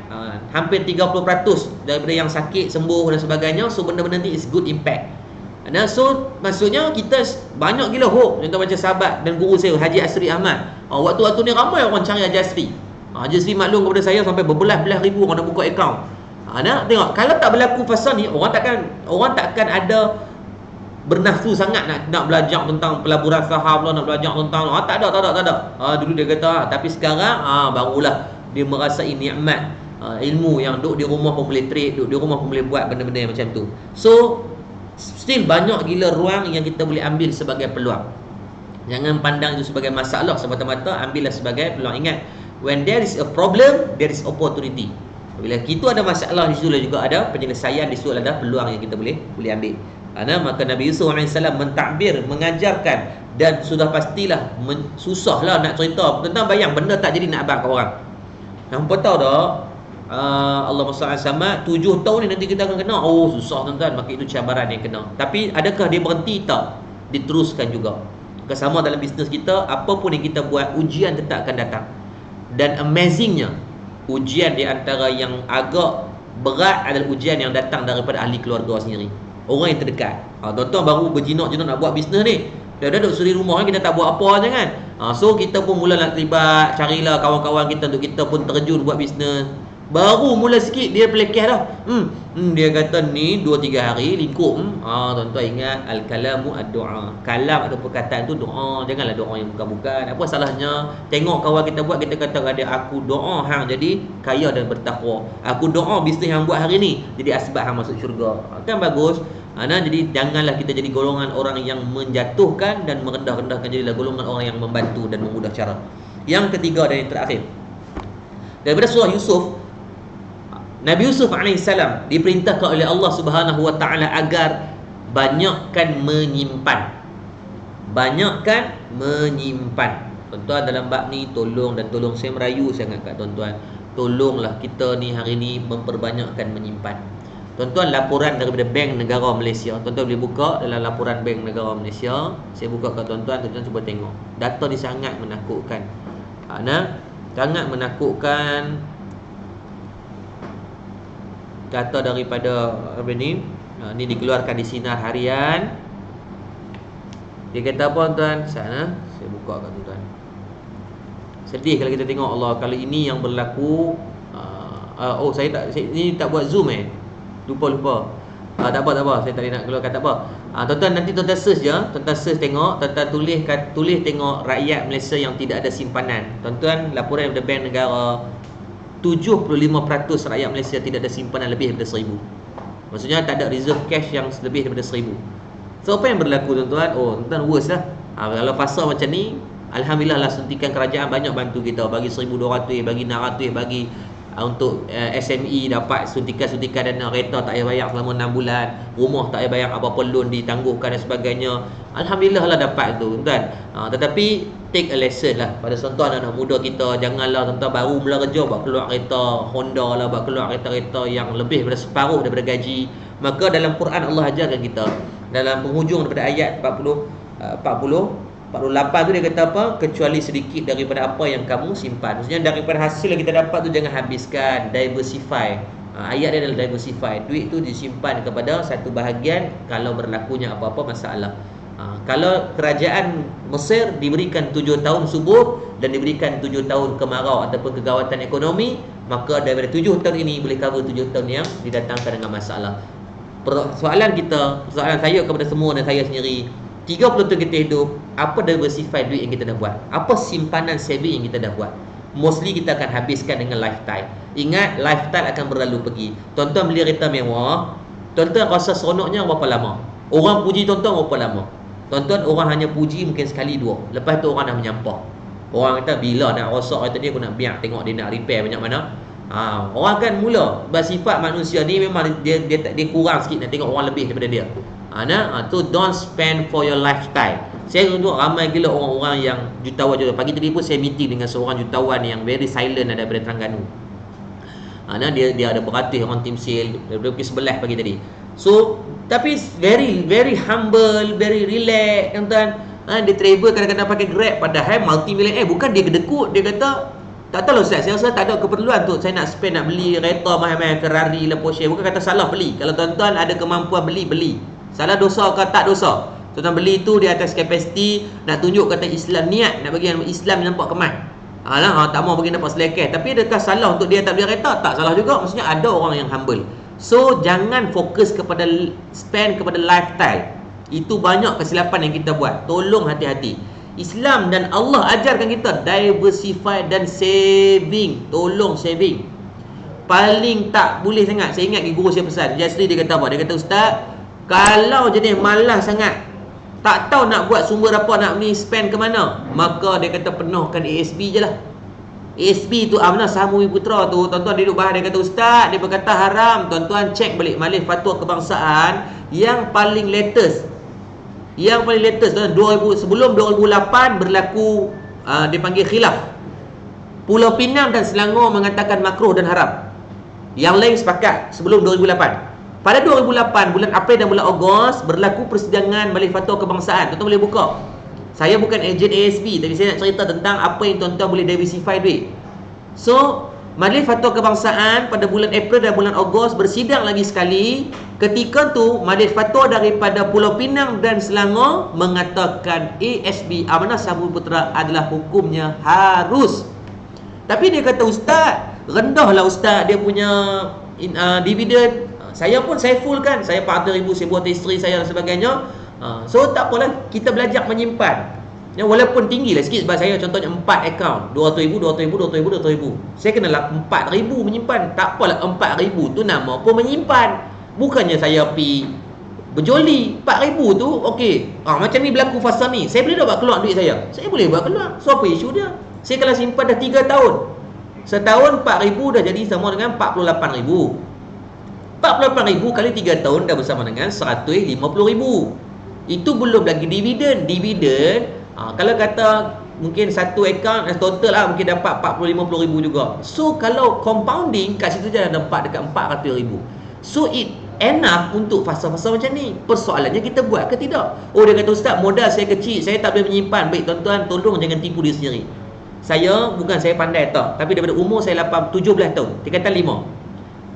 hampir 30% daripada yang sakit sembuh dan sebagainya. So benda-benda ni is good impact. So maksudnya kita banyak gila hope. Contoh macam sahabat dan guru saya Haji Asri Ahmad, waktu-waktu ni ramai orang cari Haji Asri. Haji Asri maklum kepada saya sampai berbelas-belas ribu orang nak buka akaun. Tengok, kalau tak berlaku fasa ni, orang takkan ada bernafsu sangat nak belajar tentang pelaburan saham lah, nak belajar tentang tak ada. Dulu dia kata, tapi sekarang barulah dia merasai nikmat ilmu yang duduk di rumah pun boleh trade, duduk di rumah pun boleh buat benda-benda macam tu. So still banyak gila ruang yang kita boleh ambil sebagai peluang. Jangan pandang itu sebagai masalah semata-mata, ambillah sebagai peluang. Ingat, when there is a problem, there is opportunity. Bila kita ada masalah, di situ juga ada penyelesaian, di situ ada peluang yang kita boleh ambil. Maka Nabi Yusuf AS mentadbir, mengajarkan, dan sudah pastilah susahlah nak cerita tentang bayang benda tak jadi nak abang ke orang. Hampa tahu tak, Allah SWT 7 tahun ni nanti kita akan kena. Susah tuan-tuan, maka itu cabaran yang kena. Tapi adakah dia berhenti? Tak, diteruskan juga. Sama dalam bisnes kita, apa pun yang kita buat, ujian tetap akan datang. Dan amazingnya, ujian di antara yang agak berat adalah ujian yang datang daripada ahli keluarga sendiri, orang yang terdekat. Tuan-tuan baru berjinak-jinak nak buat bisnes ni, dah duduk suri rumah kita tak buat apa je kan. So kita pun mula nak terlibat, carilah kawan-kawan kita untuk kita pun terjun buat bisnes. Baru mula sikit dia pelekeh dah. Dia kata ni 2-3 hari lingkup. Tuan-tuan ingat, al-kalamu ad-du'a. Kalam atau perkataan tu doa. Janganlah doa yang bukan-bukan. Apa salahnya tengok kawan kita buat, kita kata ada aku doa hang jadi kaya dan bertakwa. Aku doa bisnes hang buat hari ni jadi asbab hang masuk syurga. Kan bagus. Jadi janganlah kita jadi golongan orang yang menjatuhkan dan merendah-rendahkan, jadilah golongan orang yang membantu dan memudah cara. Yang ketiga dan yang terakhir, daripada surah Yusuf, Nabi Yusuf AS diperintahkan oleh Allah Subhanahu Wa Taala agar banyakkan menyimpan. Tuan-tuan dalam bab ni tolong saya merayu sangat kat tuan-tuan. Tolonglah kita ni hari ni memperbanyakkan menyimpan. Tuan-tuan, laporan daripada Bank Negara Malaysia, tuan-tuan boleh buka dalam laporan Bank Negara Malaysia. Saya buka kat tuan-tuan cuba tengok. Data ni sangat menakutkan. Sangat menakutkan. Data daripada apa ni? Ni dikeluarkan di Sinar Harian. Dia kata apa tuan? Sana saya buka kat tuan-tuan. Sedih kalau kita tengok, Allah, kalau ini yang berlaku. Ini tak buat zoom Lupa. Tak apa. Saya tak nak keluarkan, tak apa. Tuan-tuan nanti tuan-tuan search je, tuan-tuan search tengok, tuan-tuan tulis tengok rakyat Malaysia yang tidak ada simpanan. Tuan-tuan, laporan daripada Bank Negara, 75% rakyat Malaysia tidak ada simpanan lebih daripada 1,000. Maksudnya tak ada reserve cash yang lebih daripada 1,000. So apa yang berlaku tuan-tuan? Tuan-tuan worse lah. Kalau fasa macam ni, alhamdulillah lah, suntikan kerajaan banyak bantu kita, bagi 1,200, bagi 600, bagi untuk SME dapat suntikan dana, kereta tak payah bayar selama 6 bulan, rumah tak payah bayar apa-apa, loan ditangguhkan dan sebagainya. Alhamdulillah lah dapat tu tuan. Tetapi take a lesson lah pada tuan-tuan anak muda kita. Janganlah tuan-tuan baru mula kerja buat keluar kereta Honda lah, buat keluar kereta-kereta yang lebih daripada separuh daripada gaji. Maka dalam Quran Allah ajarkan kita dalam penghujung daripada ayat 48 tu dia kata apa? Kecuali sedikit daripada apa yang kamu simpan. Maksudnya daripada hasil yang kita dapat tu jangan habiskan, diversify. Ayat dia adalah diversify. Duit tu disimpan kepada satu bahagian kalau berlakunya apa-apa masalah. Kalau kerajaan Mesir diberikan 7 tahun subur dan diberikan 7 tahun kemarau ataupun kegawatan ekonomi, maka daripada 7 tahun ini boleh cover 7 tahun yang didatangkan dengan masalah. Soalan saya kepada semua dan saya sendiri, 30 tahun kita hidup, apa diversify duit yang kita dah buat? Apa simpanan saving yang kita dah buat? Mostly kita akan habiskan dengan lifestyle. Ingat, lifestyle akan berlalu pergi. Tuan-tuan beli kereta mewah, tuan-tuan rasa seronoknya berapa lama? Orang puji tuan-tuan berapa lama? Tuan-tuan, orang hanya puji mungkin sekali dua, lepas tu orang dah menyampah. Orang kata bila nak rosak kereta dia, aku nak biar tengok dia nak repair banyak mana. Orang kan mula bersifat manusia ni memang dia kurang sikit nak tengok orang lebih daripada dia. Tu don't spend for your lifestyle, Saya tengok ramai gila orang-orang yang jutawan. Pagi tadi pun saya meeting dengan seorang jutawan yang very silent daripada Terengganu. Dia ada beratus orang tim sale daripada pukul 11 pagi tadi. So, tapi very very humble, very relax, tuan-tuan. Dia travel kadang-kadang pakai Grab, padahal multi-millionaire. Bukan dia kedekut, dia kata tak tahu Ustaz, saya rasa tak ada keperluan tu saya nak spend, nak beli kereta mahal-mahal, Ferrari lah, Porsche. Bukan kata salah beli. Kalau tuan-tuan ada kemampuan beli. Salah dosa ke tak dosa? Tuan-tuan beli tu di atas kapasiti, nak tunjuk kata Islam, niat nak bagi Islam nampak kemas. Tak mau bagi nampak selekeh. Tapi adakah salah untuk dia tak beli kereta? Tak salah juga. Maksudnya ada orang yang humble. So jangan fokus kepada spend kepada lifestyle. Itu banyak kesilapan yang kita buat. Tolong hati-hati. Islam dan Allah ajarkan kita diversify dan saving. Tolong saving. Paling tak boleh sangat. Saya ingat guru saya pesan. Jasri dia kata apa? Dia kata, Ustaz, kalau jenis malas sangat, tak tahu nak buat sumber apa, nak ni spend ke mana, maka dia kata penuhkan ASB je lah. ASB tu mana Saham Bumi Putra tu, tuan-tuan duduk bahas, dia kata Ustaz, dia berkata haram. Tuan-tuan cek balik Majlis Fatwa Kebangsaan yang paling latest. Yang paling latest tuan, 2000, sebelum 2008 berlaku dia panggil khilaf. Pulau Pinang dan Selangor mengatakan makruh dan haram. Yang lain sepakat sebelum 2008. Pada 2008 bulan April dan bulan Ogos berlaku persidangan Majlis Fatwa Kebangsaan. Tuan-tuan boleh buka. Saya bukan ejen ASB, tapi saya nak cerita tentang apa yang tuan-tuan boleh diversify duit. So, Majlis Fatwa Kebangsaan pada bulan April dan bulan Ogos bersidang lagi sekali. Ketika tu Majlis Fatwa daripada Pulau Pinang dan Selangor mengatakan ASB, Amanah Saham Bumi Putra, adalah hukumnya harus. Tapi dia kata, Ustaz, rendahlah Ustaz dia punya dividen. Saya pun saya full kan. Saya 400,000 saya buat isteri saya dan sebagainya. So tak apalah, kita belajar menyimpan. Ya, walaupun tinggi lah sikit sebab saya contohnya 4 akaun, 200,000, 200,000, 200,000, 200,000. Saya kenalah 4,000 menyimpan. Tak apalah, 4,000 tu nama pun menyimpan. Bukannya saya pergi berjoli. 4,000 tu okey. Macam ni berlaku fasa ni, saya boleh tak buat keluar duit saya? Saya boleh buat keluar. So apa isu dia? Saya kalau simpan dah 3 tahun, setahun 4,000 dah jadi sama dengan 48,000. 48,000 kali 3 tahun dah bersama dengan 150,000. Itu belum lagi dividen. Kalau kata mungkin satu akaun total lah mungkin dapat 40-50,000 juga. So kalau compounding kat situ je dah dapat dekat 400,000. So it enough untuk fasa-fasa macam ni. Persoalannya kita buat ke tidak? Dia kata Ustaz, modal saya kecil, saya tak boleh menyimpan. Baik tuan-tuan, tolong jangan tipu diri sendiri. Saya pandai tak, tapi daripada umur saya 17 tahun, tingkatan 5,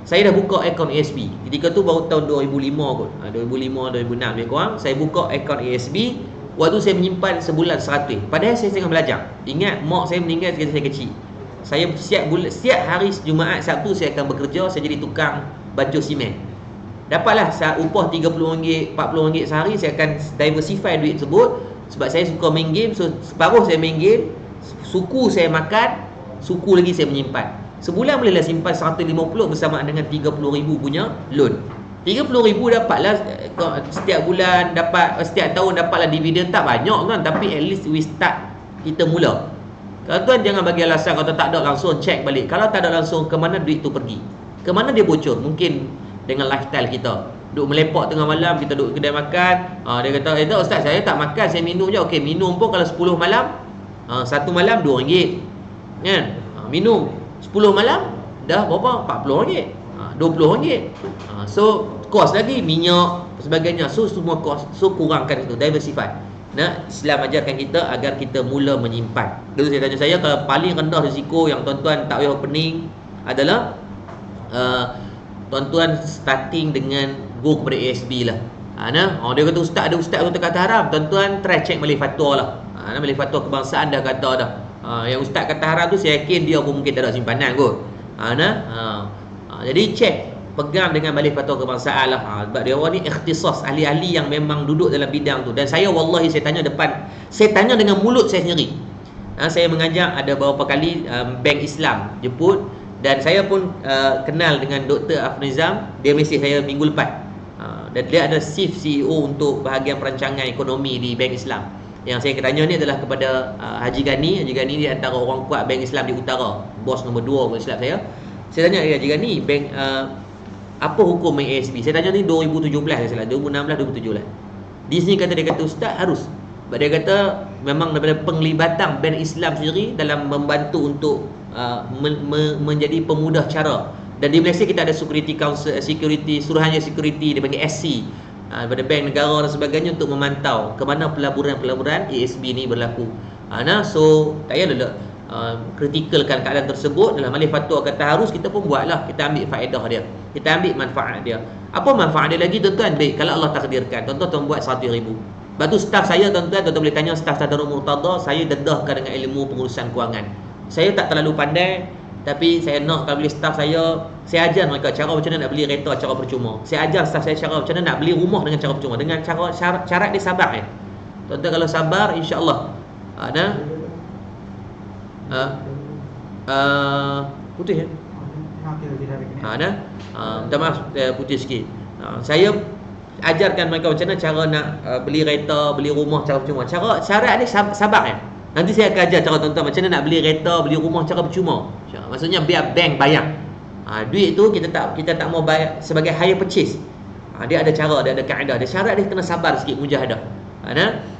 saya dah buka akaun ASB. Ketika tu baru tahun 2005 kot. 2005, 2006 lebih kurang. Saya buka akaun ASB. Waktu saya menyimpan sebulan 100. Padahal saya tengah belajar. Ingat, mak saya meninggal ketika saya kecil. Saya setiap hari Jumaat, Sabtu saya akan bekerja. Saya jadi tukang baju simen. Dapatlah upah RM30, RM40 sehari. Saya akan diversify duit tersebut. Sebab saya suka main game. So separuh saya main game, suku saya makan, suku lagi saya menyimpan. Sebulan bolehlah simpan 150 bersamaan dengan 30,000 punya loan. 30,000 dapatlah setiap bulan, dapat setiap tahun dapatlah dividen. Tak banyak kan, tapi at least we start, kita mula. Kalau tuan jangan bagi alasan kalau tak ada langsung check balik. Kalau tak ada langsung, ke mana duit tu pergi? Ke mana dia bocor? Mungkin dengan lifestyle kita. Duk melepak tengah malam, kita duduk kedai makan. Dia kata, tak Ustaz, saya tak makan, saya minum je. Okey, minum pun kalau 10 malam, satu malam RM2. Kan? Minum 10 malam dah berapa? RM40, RM20. So kos lagi minyak sebagainya. So semua kos. So kurangkan itu, diversify. Islam ajarkan kita agar kita mula menyimpan. Dulu saya tanya saya, kalau paling rendah risiko yang tuan-tuan tak payah opening adalah tuan-tuan starting dengan go kepada ASB lah. Dia kata Ustaz, ada Ustaz tu kata haram. Tuan-tuan try check Majlis Fatwa lah. Majlis Fatwa Kebangsaan dah kata dah. Yang Ustaz kata haram tu saya yakin dia pun mungkin tak ada simpanan kot. Jadi check, pegang dengan Majlis Fatwa Kebangsaan lah. Sebab dia orang ni ikhtisas, ahli-ahli yang memang duduk dalam bidang tu. Dan saya wallahi saya tanya dengan mulut saya sendiri. Saya mengajar ada beberapa kali Bank Islam jemput, dan saya pun kenal dengan Dr. Afnizam. Dia mesej saya minggu lepas. Dan dia ada chief CEO untuk bahagian perancangan ekonomi di Bank Islam. Yang saya tanya ni adalah kepada Haji Ghani. Haji Ghani ni antara orang kuat Bank Islam di Utara, bos nombor 2 Bank Islam saya. Saya tanya, Haji Ghani, bank apa hukum main ASB? Saya tanya ni 2017 saya salah, 2016 2017. Di sini dia kata Ustaz harus. Sebab dia kata memang daripada penglibatan bank Islam sendiri dalam membantu untuk menjadi pemudah cara. Dan di Malaysia kita ada security council, security suruhanjaya security, dia panggil SC, daripada bank negara dan sebagainya untuk memantau ke mana pelaburan-pelaburan ASB ni berlaku. So tak payah kritikalkan keadaan tersebut. Dalam alif fatwa kata harus, kita pun buatlah, kita ambil faedah dia, kita ambil manfaat dia. Apa manfaat dia lagi tuan-tuan? Baik, kalau Allah takdirkan tuan-tuan buat 100,000. Lepas tu staff saya tuan-tuan boleh tanya staff Darul Murtada, saya dedahkan dengan ilmu pengurusan kewangan. Saya tak terlalu pandai, tapi saya nak kalau beli staff saya ajar mereka cara macam mana nak beli kereta cara percuma. Saya ajar staff saya cara macam mana nak beli rumah dengan cara percuma, dengan cara syarat dia sabar tuan-tuan. Kalau sabar, insya-Allah putih ya. Minta maaf putih sikit. Saya ajarkan mereka macam mana cara nak beli kereta, beli rumah cara percuma. Syarat ni sabar Nanti saya akan ajar cara tuan-tuan macam mana nak beli kereta, beli rumah cara percuma. Maksudnya biar bank bayar. Duit tu kita tak mau bayar sebagai hire purchase. Dia ada cara, dia ada kaedah, dia syarat dia kena sabar sikit, mujahadah.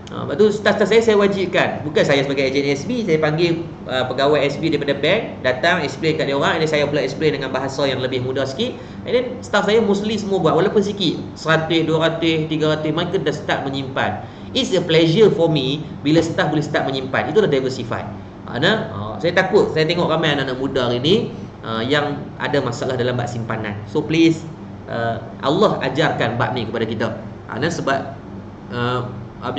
Lepas tu staff saya wajibkan. Bukan saya sebagai ejen SB, saya panggil pegawai SB daripada bank, datang explain kat dia orang, dan saya pula explain dengan bahasa yang lebih mudah sikit. And then staff saya mostly semua buat, walaupun sikit, 100, 200, 300, mereka dah start menyimpan. It's a pleasure for me bila staff boleh start menyimpan. Itu dah diversify. Saya takut, saya tengok ramai anak-anak muda hari ni yang ada masalah dalam bab simpanan. So please, Allah ajarkan bab ni kepada kita. Sebab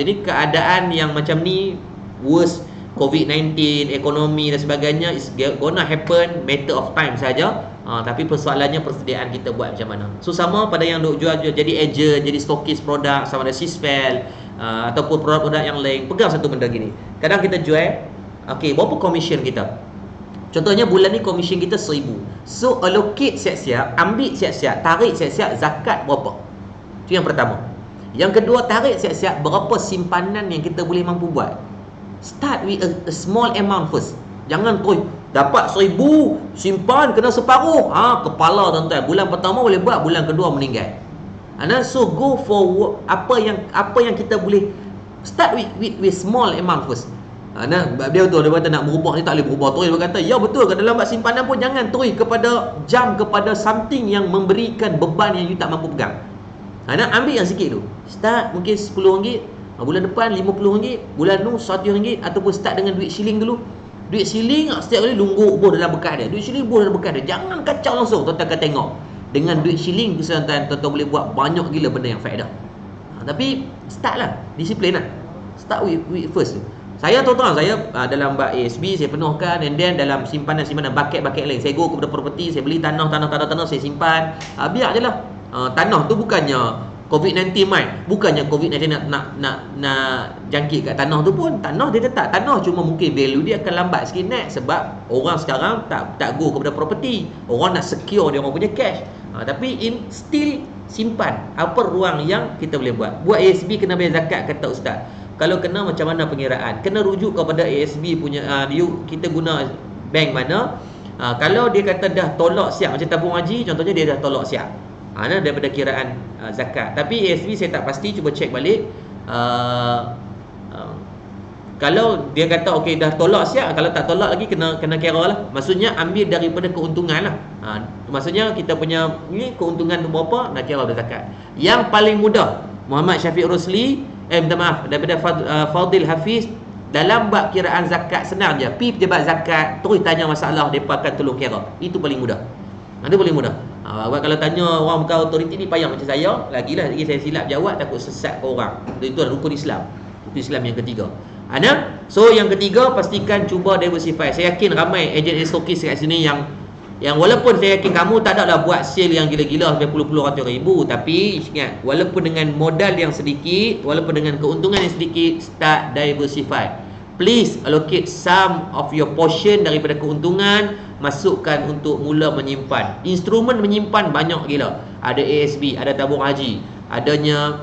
jadi keadaan yang macam ni, worst, COVID-19, ekonomi dan sebagainya, is gonna happen, matter of time saja. Tapi persoalannya persediaan kita buat macam mana. So sama pada yang duk jual jadi agent, jadi stokis produk, sama ada Sisvel ataupun produk-produk yang lain, pegang satu benda gini. Kadang kita jual, berapa commission kita? Contohnya bulan ni commission kita 1,000. So allocate siap-siap, ambil siap-siap, tarik siap-siap, zakat berapa? Itu yang pertama. Yang kedua, tarik siap-siap berapa simpanan yang kita boleh mampu buat. Start with a small amount first. Jangan terus dapat 1,000 simpan kena separuh. Kepala tuan-tuan. Bulan pertama boleh buat, bulan kedua meninggal. So go for apa yang kita boleh. Start with small amount first. Dia betul, dia kata nak berubah ni tak boleh berubah terus. Dia kata ya betul, dalam bab simpanan pun jangan terus kepada something yang memberikan beban yang you tak mampu pegang. Ambil yang sikit tu. Start mungkin RM10, bulan depan RM50, bulan tu RM100, ataupun start dengan duit shilling dulu. Duit shilling setiap kali lungguk boh dalam bekas dia. Duit shilling boh dalam bekas dia. Jangan kacau langsung. Tuan-tuan akan tengok. Dengan duit shilling tu tuan-tuan boleh buat banyak gila benda yang faedah. Tapi start lah, disiplin lah. Start with first tu. Saya tuan-tuan, saya dalam bab ASB saya penuhkan, and then dalam simpanan bucket lain, saya go kepada property, saya beli tanah, saya simpan. Biar je lah. Tanah tu bukannya COVID-19 bukannya COVID-19 nak jangkit kat tanah tu pun. Tanah dia tetap tanah, cuma mungkin value dia akan lambat sikit naik sebab orang sekarang tak go kepada property. Orang nak secure dia orang punya cash. Tapi still simpan apa ruang yang kita boleh buat. Buat ASB kena bayar zakat, kata ustaz. Kalau kena macam mana pengiraan? Kena rujuk kepada ASB punya kita guna bank mana. Kalau dia kata dah tolak siap, macam tabung haji contohnya, dia dah tolak siap daripada kiraan zakat. Tapi ASB saya tak pasti, cuba cek balik. Kalau dia kata okey dah tolak siap, kalau tak tolak lagi kena kira lah. Maksudnya ambil daripada keuntungan lah. Maksudnya kita punya ni keuntungan tu berapa, nak kira dah zakat. Yang paling mudah, Muhammad Syafiq Rosli daripada Fadil Hafiz, dalam bab kiraan zakat senang je. Pi pejabat zakat terus tanya masalah, depa akan tolong kira. Itu paling mudah. Itu paling mudah. Kalau tanya orang bukan autoriti ni payah macam saya, lagi saya silap jawab, takut sesat ke orang. Itu adalah rukun Islam. Rukun Islam yang ketiga. So yang ketiga, pastikan cuba diversify. Saya yakin ramai ejen stokis kat sini yang walaupun saya yakin kamu tak adalah buat sale yang gila-gila sampai puluh-puluh ratus ribu, tapi ingat, walaupun dengan modal yang sedikit, walaupun dengan keuntungan yang sedikit, start diversify. Please allocate some of your portion daripada keuntungan, masukkan untuk mula menyimpan. Instrumen menyimpan banyak gila. Ada ASB, ada tabung haji, adanya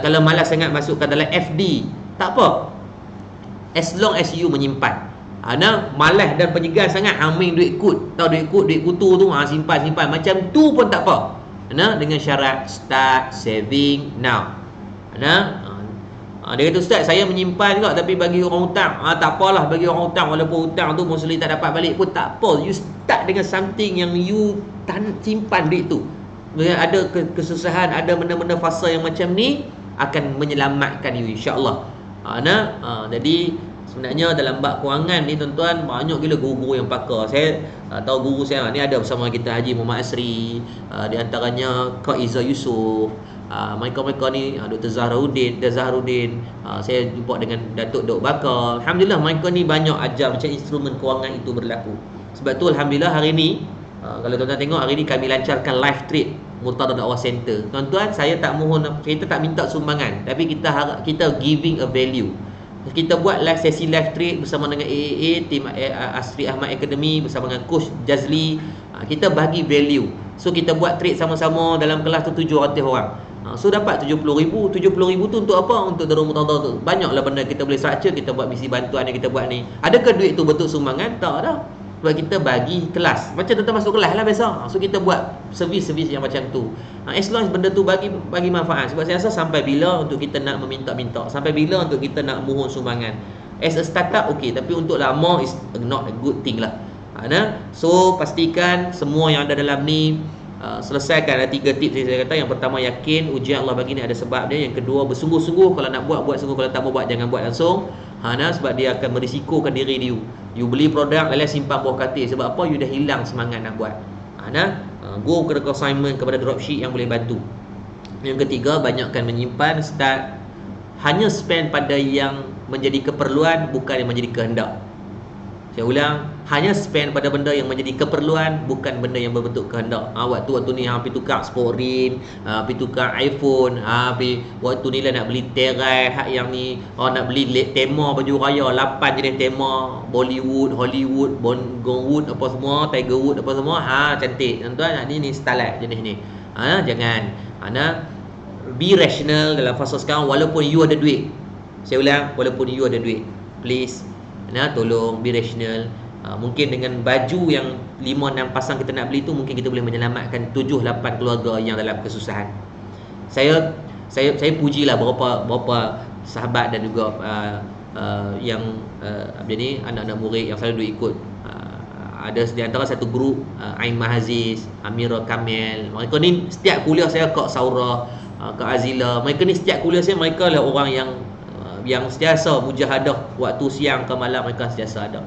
kalau malas sangat masukkan dalam FD, tak apa. As long as you menyimpan. Malas dan penyegan sangat ambil duit kut. Tahu duit kutu tu, simpan macam tu pun tak apa. Dengan syarat start saving now. Dia kata, Ustaz, saya menyimpan juga tapi bagi orang hutang. Tak apalah, bagi orang hutang, walaupun hutang tu mostly tak dapat balik pun tak apa. You start dengan something yang you simpan duit tu. Bila ada kesusahan, ada benda-benda fasa yang macam ni, akan menyelamatkan you, insya-Allah. Jadi sebenarnya dalam bab kewangan ni tuan-tuan, banyak gila guru-guru yang pakar. Saya tahu guru saya ni ada bersama kita, Haji Muhammad Asri, di antaranya Kak Iza Yusof, mereka-mereka ni, Dr. Zahruddin, saya jumpa dengan Datuk Dok Bakar. Alhamdulillah mereka ni banyak ajar macam instrumen kewangan itu berlaku. Sebab tu alhamdulillah hari ni, kalau tuan-tuan tengok, hari ni kami lancarkan live trade Murtada Dakwah Center. Tuan-tuan, saya tak mohon, kita tak minta sumbangan, tapi kita giving a value. Kita buat sesi live trade bersama dengan AAA, tim Asri Ahmad Academy, bersama dengan Coach Jazli. Kita bagi value. So kita buat trade sama-sama dalam kelas tu 700 orang. So dapat 70,000. 70,000 tu untuk apa? Untuk Darul Murtada tu. Banyaklah benda kita boleh structure. Kita buat misi bantuan yang kita buat ni. Adakah duit tu bentuk sumbangan? Tak ada. Sebab kita bagi kelas. Macam tuan-tuan masuk kelas lah biasa. So kita buat servis-servis yang macam tu. As long as benda tu bagi manfaat. Sebab saya rasa sampai bila untuk kita nak meminta-minta, sampai bila untuk kita nak mohon sumbangan. As a startup okay, tapi untuk lama is not a good thing lah. So pastikan semua yang ada dalam ni, selesaikan. Ada 3 tips yang saya kata. Yang pertama, yakin ujian Allah bagi ni ada sebab dia. Yang kedua, bersungguh-sungguh. Kalau nak buat sungguh. Kalau tak mau buat, jangan buat langsung. Sebab dia akan merisikokan diri you. You beli produk, lalu simpan bawah katil. Sebab apa? You dah hilang semangat nak buat. Go ke consignment kepada dropship yang boleh bantu. Yang ketiga, banyakkan menyimpan. Start hanya spend pada yang menjadi keperluan, bukan yang menjadi kehendak. Saya ulang, hanya spend pada benda yang menjadi keperluan, bukan benda yang berbentuk kehendak. Waktu ni hampir tukar sport rim, hampir tukar iPhone, waktu ni lah nak beli terai, yang ni nak beli tema baju raya 8 jenis tema, Bollywood, Hollywood, Gongwood apa semua, Tiger Wood apa semua. Cantik tuan-tuan. Ni starlight jenis ni. Jangan. Be rational dalam fasa sekarang. Walaupun you ada duit, saya ulang, walaupun you ada duit, please tolong be rational. Mungkin dengan baju yang 5-6 pasang kita nak beli tu, mungkin kita boleh menyelamatkan 7-8 keluarga yang dalam kesusahan. Saya pujilah beberapa sahabat dan juga yang anak-anak murid yang selalu ikut. Ada di antara satu grup, Ain Mahaziz, Amira Kamil. Mereka ni setiap kuliah saya, Kak Saurah, Kak Azila, mereka ni setiap kuliah saya, mereka lah orang yang sentiasa mujahadah. Waktu siang ke malam mereka sentiasa ada.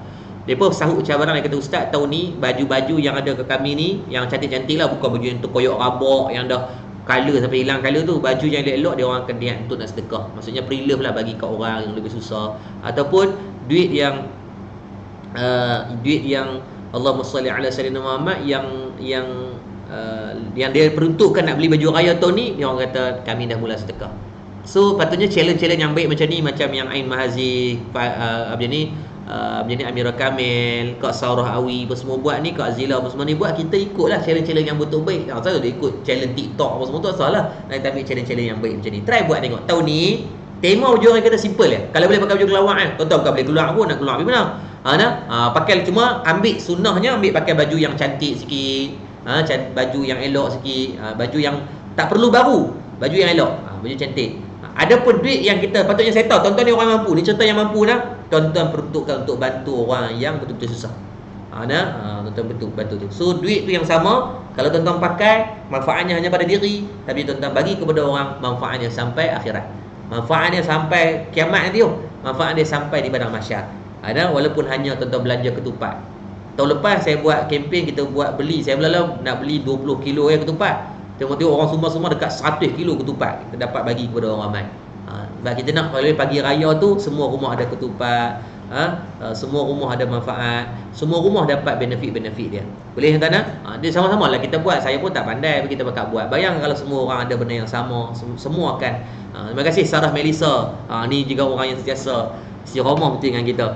Mereka sahut cabaran. Mereka kata, Ustaz, tahun ni baju-baju yang ada ke kami ni, yang cantik-cantik lah, bukan baju yang terkoyak rabak, yang dah colour sampai hilang colour tu. Baju yang elok-elok dia orang akan niat untuk nak sedekah. Maksudnya preserve lah bagi kat orang yang lebih susah. Ataupun duit yang Allahumma salli ala sayyidina Muhammad, yang dia peruntukkan nak beli baju raya tahun ni, dia orang kata kami dah mula sedekah. So patutnya challenge-challenge yang baik macam ni, macam yang Ain Mahazi, Amira Kamil, Kak Saurah Awi apa semua buat ni, Kak Azila apa semua ni buat, kita ikutlah challenge-challenge yang betul baik. Saya dah ikut challenge TikTok apa semua tu salah. Kita ambil challenge-challenge yang baik macam ni. Try buat tengok. Tahun ni tema baju orang kena simple ya. Kalau boleh pakai baju kelawar kan. Tuan-tuan bukan boleh keluar pun, nak keluar pergi mana? Pakai cuma ambil sunnahnya, ambil pakai baju yang cantik sikit. Baju yang elok sikit, baju yang tak perlu baru, baju yang elok, baju cantik. Ada pun duit yang kita patutnya, saya tahu tuan-tuan ni orang mampu, ni contoh yang mampu dah, tuan-tuan peruntukkan untuk bantu orang yang betul-betul susah. Tuan-tuan bantu tu. So duit tu yang sama, kalau tuan-tuan pakai, manfaatnya hanya pada diri, tapi tuan-tuan bagi kepada orang, manfaatnya sampai akhirat. Manfaatnya sampai kiamat nanti. Manfaat dia sampai di padang mahsyar. Walaupun hanya tuan-tuan belanja ketupat. Tahun lepas saya buat kempen, kita buat beli, saya nak beli 20 kilo ketupat. Tengok-tengok orang semua dekat 100 kilo ketupat kita dapat bagi kepada orang ramai. Sebab kita nak kalau pagi raya tu semua rumah ada ketupat, semua rumah ada manfaat, semua rumah dapat benefit-benefit dia. Boleh tuan-tuan? Dia sama-sama lah kita buat. Saya pun tak pandai, kita bakal buat. Bayang kalau semua orang ada benda yang sama, semua akan. Terima kasih Sarah Melissa. Ni juga orang yang sentiasa istiqamah betul dengan kita.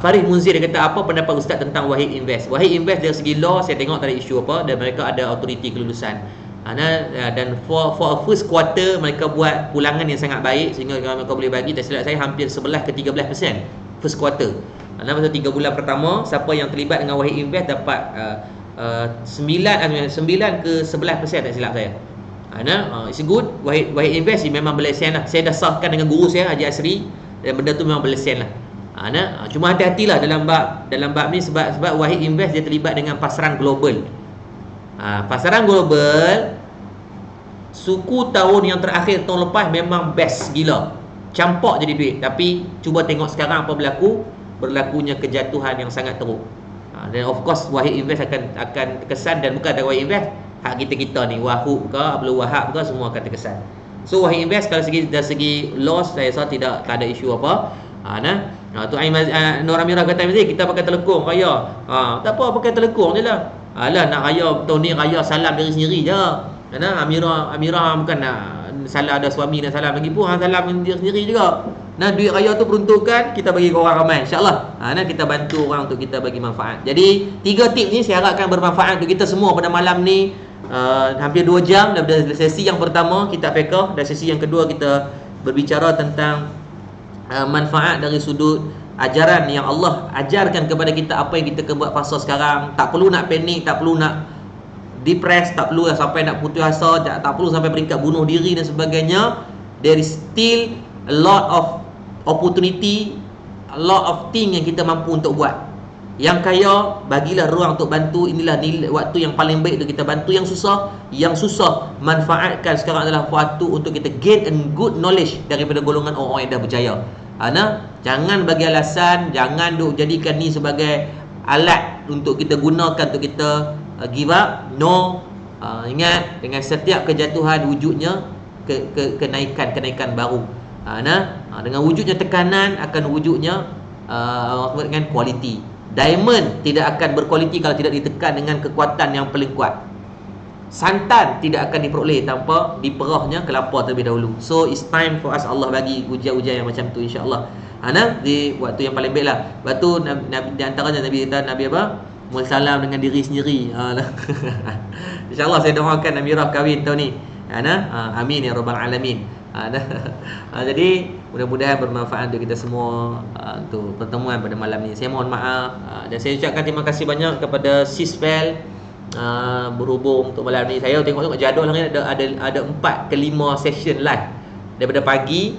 Farid Munzir dia kata, apa pendapat Ustaz tentang Wahid Invest? Wahid Invest dari segi law saya tengok tak ada isu apa, dan mereka ada autoriti kelulusan. Dan for a first quarter mereka buat pulangan yang sangat baik, sehingga mereka boleh bagi, tak silap saya, hampir 11 ke 13% first quarter. Masa 3 bulan pertama, siapa yang terlibat dengan Wahid Invest dapat 9 ke 11% tak silap saya. It's good. Wahid Invest memang berlesen lah. Saya dah sahkan dengan guru saya Haji Asri, dan benda tu memang berlesen lah. Cuma hati-hatilah dalam bab ni, sebab Wahid Invest dia terlibat dengan pasaran global. Pasaran global, suku tahun yang terakhir, tahun lepas memang best gila, campak jadi duit. Tapi cuba tengok sekarang apa berlakunya kejatuhan yang sangat teruk. Dan of course Wahid Invest akan terkesan, dan bukan dari Wahid Invest, hak kita ni, Wahub ke Abdul Wahab ke, semua akan terkesan. So Wahid Invest kalau dari segi loss, saya rasa tak ada isu apa. Tu Nur Amirah kata kita pakai telekung raya. Tak apa, pakai telekung je lah. Alah, nak raya tahun ni, raya salam diri sendiri je. Amirah bukan nak salah ada suami dan salam lagi pun, salam diri sendiri juga. Duit raya tu peruntukan kita bagi ke orang ramai, insya-Allah. Kita bantu orang untuk kita bagi manfaat. Jadi 3 tip ni saya harapkan bermanfaat untuk kita semua pada malam ni. Hampir 2 jam daripada sesi yang pertama kita fiqh, dan sesi yang kedua kita berbicara tentang manfaat dari sudut ajaran yang Allah ajarkan kepada kita, apa yang kita kena buat fasa sekarang. Tak perlu nak panik, tak perlu nak depress, tak perlu sampai nak putus asa, tak perlu sampai peringkat bunuh diri dan sebagainya. There is still a lot of opportunity, a lot of thing yang kita mampu untuk buat. Yang kaya, bagilah ruang untuk bantu. Inilah waktu yang paling baik untuk kita bantu yang susah. Manfaatkan sekarang adalah waktu untuk kita gain a good knowledge daripada golongan orang yang dah berjaya. Jangan bagi alasan, jangan jadikan ni sebagai alat untuk kita gunakan untuk kita give up. No. Ingat, dengan setiap kejatuhan wujudnya kenaikan baru. Dengan wujudnya tekanan akan wujudnya dengan kualiti. Diamond tidak akan berkualiti kalau tidak ditekan dengan kekuatan yang paling kuat. Santan tidak akan diperoleh tanpa diperahnya kelapa terlebih dahulu. So it's time for us, Allah bagi ujian-ujian yang macam tu, insya-Allah. Di waktu yang paling baik lah. Lepas tu di antaranya Nabi kata, Nabi apa? Salam dengan diri sendiri. InsyaAllah saya doakan Amirah kahwin tahun ni. Amin ya rabbal alamin. Jadi mudah-mudahan bermanfaat untuk kita semua untuk pertemuan pada malam ni. Saya mohon maaf dan saya ucapkan terima kasih banyak kepada Sisvel berhubung untuk malam ni. Saya tengok jadual hari ni ada 4 ke 5 session live daripada pagi,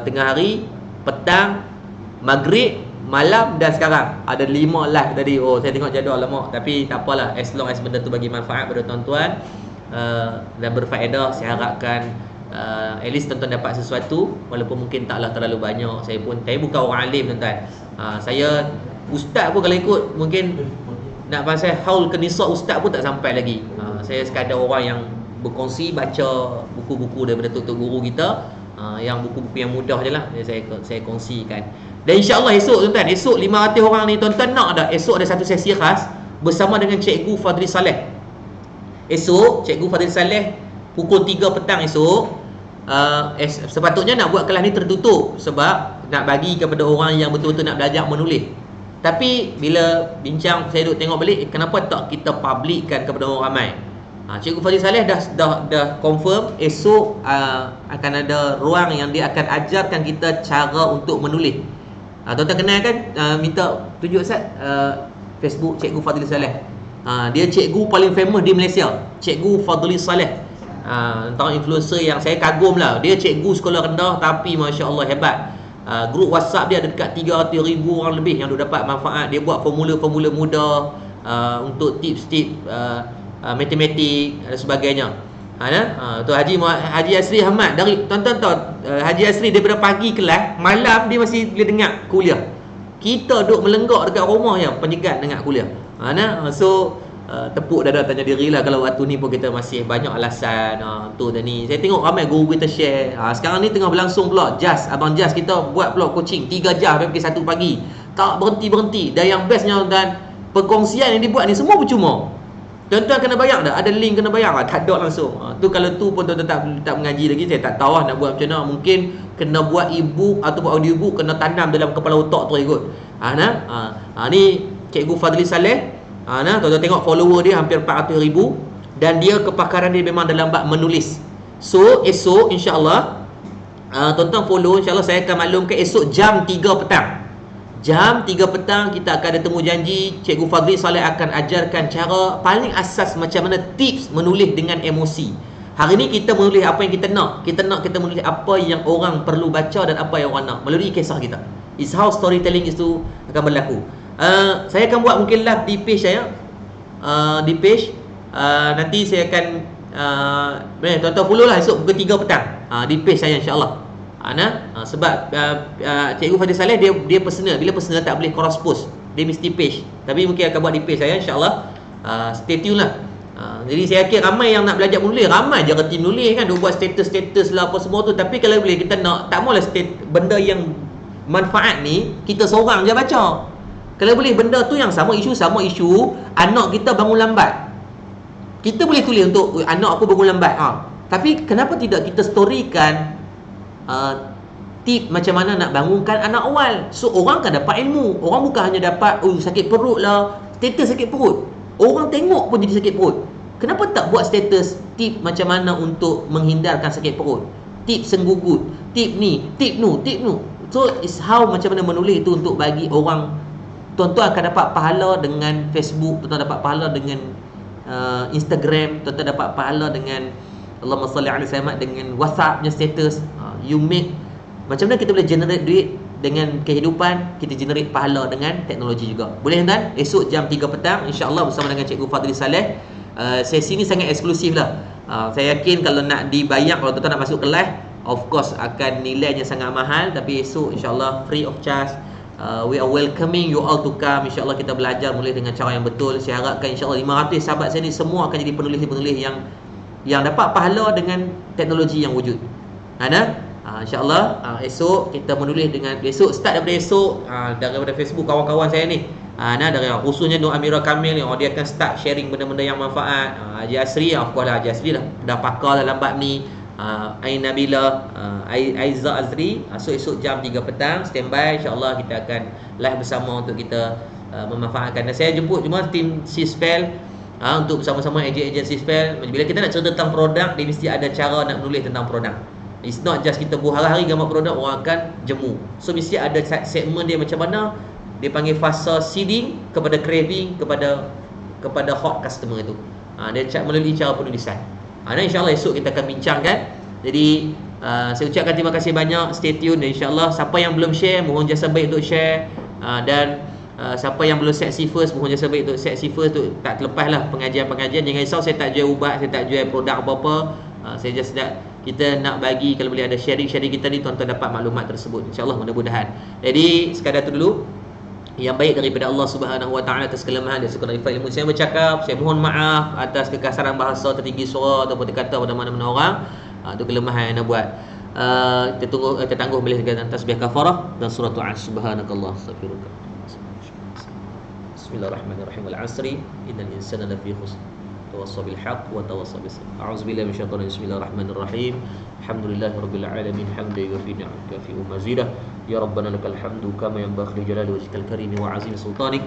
tengah hari, petang, maghrib, malam dan sekarang ada 5 live tadi. Saya tengok jadual lama, tapi tak apalah, as long as benda tu bagi manfaat pada tuan-tuan dan berfaedah, saya harapkan at least tuan-tuan dapat sesuatu, walaupun mungkin taklah terlalu banyak. Saya bukan orang alim tuan-tuan. Saya ustaz pun kalau ikut mungkin nak pasal haul ke nisa ustaz pun tak sampai lagi. Saya sekadar orang yang berkongsi, baca buku-buku daripada tok-tok guru kita, yang buku-buku yang mudah je lah saya kongsikan. Dan insya-Allah esok tuan-tuan, esok 500 orang ni tuan-tuan nak dah, esok ada satu sesi khas bersama dengan Cikgu Fadli Saleh. Esok Cikgu Fadli Saleh pukul 3 petang esok. Sepatutnya nak buat kelas ni tertutup sebab nak bagi kepada orang yang betul-betul nak belajar menulis. Tapi bila bincang, saya duduk tengok balik, kenapa tak kita publikkan kepada orang ramai. Cikgu Fadli Saleh dah confirm esok akan ada ruang yang dia akan ajarkan kita cara untuk menulis. Tuan-tuan kenal kan, minta tunjuk Ustaz Facebook Cikgu Fadli Saleh. Dia cikgu paling famous di Malaysia, Cikgu Fadli Saleh. Antara influencer yang saya kagum lah. Dia cikgu sekolah rendah tapi Masya Allah hebat. Grup WhatsApp dia ada dekat 300,000 orang lebih yang duk dapat manfaat. Dia buat formula-formula mudah untuk tips-tips matematik dan sebagainya. Tu Haji Asri Ahmad dari tuan-tuan tahu, Haji Asri daripada pagi kelas, malam dia masih boleh dengar kuliah. Kita duk melenggak dekat rumah je penyegat dengar kuliah. So tepuk dada tanya dirilah kalau waktu ni pun kita masih banyak alasan tu dan ni. Saya tengok ramai guru kita share. Sekarang ni tengah berlangsung pula Abang Jas kita buat pula coaching 3 jam sampai pukul 1 pagi. Tak berhenti-berhenti. Dan yang bestnya dan perkongsian yang dibuat ni semua percuma. Tuan-tuan kena bayar tak? Ada link kena bayar tak? Tak ada langsung. Tu kalau tu pun tuan-tuan tak mengaji lagi, saya tak tahu nak buat macam mana. Mungkin kena buat e-book atau buat audiobook, kena tanam dalam kepala otak tu ikut. Ni Cikgu Fadli Saleh. Tuan-tuan tengok follower dia hampir 400,000 dan dia kepakaran dia memang dalam bab menulis. So esok insya-Allah tuan-tuan follow, insya-Allah saya akan maklumkan esok jam 3 petang. Jam 3 petang kita akan ada temu janji. Cikgu Fadli Saleh akan ajarkan cara paling asas macam mana tips menulis dengan emosi. Hari ni kita menulis apa yang kita nak. Kita menulis apa yang orang perlu baca dan apa yang orang nak melalui kisah kita. It's how storytelling itu akan berlaku. Saya akan buat mungkin live di page saya. Di page nanti saya akan tuan-tuan follow lah esok pukul 3 petang di page saya insya-Allah. Sebab Cikgu Fadil Saleh dia personal. Bila personal tak boleh cross post. Dia mesti page. Tapi mungkin akan buat di page saya insya-Allah. Stay tune lah. Jadi saya yakin ramai yang nak belajar menulis. Ramai je reti menulis kan. Dia buat status-status lah apa semua tu. Tapi kalau boleh kita nak, tak maulah benda yang manfaat ni kita seorang je baca. Kalau boleh benda tu yang sama isu anak kita bangun lambat. Kita boleh tulis untuk anak aku bangun lambat. Tapi kenapa tidak kita storykan tip macam mana nak bangunkan anak awal. So orang kan dapat ilmu. Orang bukan hanya dapat sakit perut lah, status sakit perut. Orang tengok pun jadi sakit perut. Kenapa tak buat status tip macam mana untuk menghindarkan sakit perut, tip senggugut, tip ni, tip nu. So is how macam mana menulis itu untuk bagi orang. Tuan-tuan akan dapat pahala dengan Facebook, tuan-tuan dapat pahala dengan Instagram, tuan-tuan dapat pahala dengan Allahumma salli alaihi wasallam dengan WhatsApp punya status. You make macam mana kita boleh generate duit dengan kehidupan, kita generate pahala dengan teknologi juga. Boleh tuan? Esok jam 3 petang insya-Allah bersama dengan Cikgu Fadil Saleh. Sesi ni sangat eksklusif lah. Saya yakin kalau nak dibayar, kalau tuan-tuan nak masuk kelas, of course akan nilainya sangat mahal. Tapi esok insya-Allah free of charge. We are welcoming you all to come. InsyaAllah kita belajar menulis dengan cara yang betul. Saya harapkan insyaAllah 500 sahabat saya ni semua akan jadi penulis-penulis yang dapat pahala dengan teknologi yang wujud. InsyaAllah esok kita menulis dengan, esok start daripada esok daripada Facebook kawan-kawan saya ni, dari khususnya Nur Amira Kamil ni, dia akan start sharing benda-benda yang manfaat. Haji Asri, of course lah Haji Asri dah pakar dalam bab ni. Ain Nabila, Aiza Azri. So esok jam 3 petang standby, insyaAllah kita akan live bersama untuk kita memanfaatkan. Dan saya jemput cuma tim Sispel untuk bersama-sama ejen-ejen Sispel. Bila kita nak cerita tentang produk, dia mesti ada cara nak menulis tentang produk. It's not just kita buat hari-hari gambar produk, orang akan jemu. So mesti ada segmen dia macam mana. Dia panggil fasa seeding kepada craving, kepada hot customer itu. Dia melalui cara penulisan. Dan insyaAllah esok kita akan bincangkan. Jadi saya ucapkan terima kasih banyak. Stay tune. Dan insyaAllah siapa yang belum share, mohon jasa baik untuk share. Dan siapa yang belum seksi first, mohon jasa baik untuk seksi first. Untuk tak terlepas lah pengajian-pengajian. Jangan risau, saya tak jual ubat, saya tak jual produk apa-apa. Saya just kita nak bagi, kalau boleh ada sharing-sharing kita ni, tuan-tuan dapat maklumat tersebut. InsyaAllah mudah-mudahan. Jadi sekadar tu dulu. Yang baik daripada Allah Subhanahu Wa Taala atas kelemahan dan sekurang ilmu saya bercakap. Saya mohon maaf atas kekasaran bahasa, tertinggi suara ataupun terkata pada mana-mana orang. Itu kelemahan yang nak buat. Kita tangguh boleh dengan tasbih kafarah dan surah Al-Asr. Subhanakallah, astaghfirullah. Bismillahirrahmanirrahim. Al-'asri innal insana lafi khusr. Tawassaw bil haqq wa tawassaw bis sabr. A'udzubillahi minasyaitonir rajim. Bismillahirrahmanirrahim. Alhamdulillahirabbil alamin. Hamdan yufi ni'maka fi mazidah. Ya Rabbana lakal hamdu kama yanbaghi li jalali wajhikal karim wa 'azimi sultanik.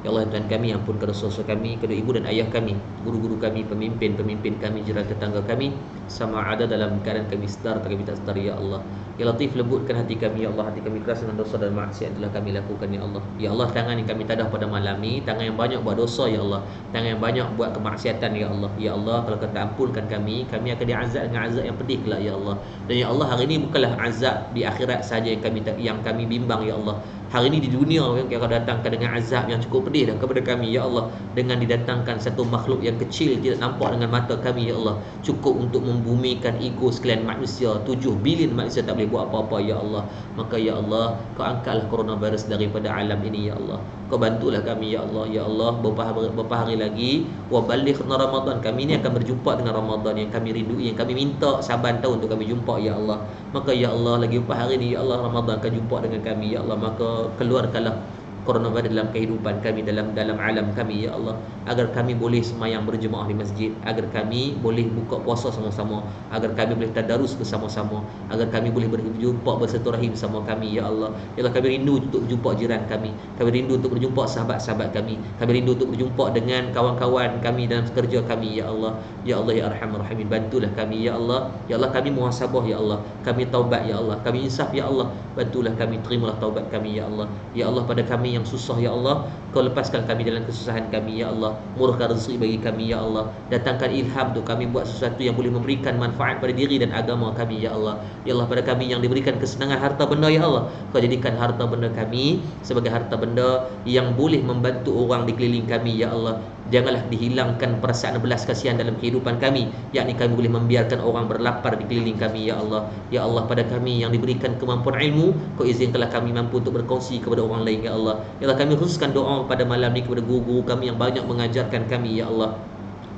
Ya Allah Tuhan kami, ampunkan dosa-dosa kami, kedua ibu dan ayah kami, guru-guru kami, pemimpin-pemimpin kami, jiran tetangga kami, sama ada dalam keadaan kami sedar atau kami tak sedar, ya Allah. Ya Latif, lembutkan hati kami, ya Allah. Hati kami keras dengan dosa dan maksiat telah kami lakukan, ya Allah. Ya Allah, tangan yang kami tadah pada malam ni, tangan yang banyak buat dosa, ya Allah. Tangan yang banyak buat kemaksiatan, ya Allah. Ya Allah, kalau kau tak ampunkan kami akan diazab dengan azab yang pedih kelak, ya Allah. Dan ya Allah, hari ini bukanlah azab di akhirat saja yang kami bimbang, ya Allah. Hari ini di dunia yang kau datangkan dengan azab yang cukup pedih dah kepada kami, ya Allah. Dengan didatangkan satu makhluk yang kecil, tidak nampak dengan mata kami, ya Allah. Cukup untuk membumikan ego sekalian manusia. 7 bilion manusia tak boleh buat apa-apa, ya Allah. Maka ya Allah, kau angkatlah coronavirus daripada alam ini, ya Allah. Kau bantulah kami, ya Allah. Ya Allah, beberapa hari lagi wa balighna Ramadan. Kami ni akan berjumpa dengan Ramadan yang kami rindui, yang kami minta saban tahun untuk kami jumpa, ya Allah. Maka ya Allah, lagi beberapa hari ni, ya Allah, Ramadan akan jumpa dengan kami, ya Allah. Maka keluarkanlah coronavirus dalam kehidupan kami, dalam alam kami, ya Allah. Agar kami boleh semayang berjemaah di masjid, agar kami boleh buka puasa sama-sama, agar kami boleh tadarus bersama-sama, agar kami boleh berjumpa bersilaturahim bersama kami, ya Allah. Ya Allah, kami rindu untuk berjumpa jiran kami rindu untuk berjumpa sahabat-sahabat kami rindu untuk berjumpa dengan kawan-kawan kami dalam kerja kami, ya Allah. Ya Allah, ya Arhamar Rahimin, bantulah kami, ya Allah. Ya Allah, kami muhasabah, ya Allah. Kami taubat, ya Allah. Kami insaf, ya Allah. Bantulah kami, terimalah taubat kami, ya Allah. Ya Allah, pada kami kami yang susah ya Allah. Kau lepaskan kami dalam kesusahan kami ya Allah. Murahkan rezeki bagi kami ya Allah. Datangkan ilham untuk kami buat sesuatu yang boleh memberikan manfaat pada diri dan agama kami ya Allah. Ya Allah, pada kami yang diberikan kesenangan harta benda ya Allah, Kau jadikan harta benda kami sebagai harta benda yang boleh membantu orang di keliling kami ya Allah. Janganlah dihilangkan perasaan belas kasihan dalam kehidupan kami, yakni kami boleh membiarkan orang berlapar di keliling kami ya Allah. Ya Allah, pada kami yang diberikan kemampuan ilmu, Kau izinkanlah kami mampu untuk berkongsi kepada orang lain ya Allah. Ya Allah, kami khususkan doa pada malam ini kepada guru-guru kami yang banyak mengajarkan kami ya Allah.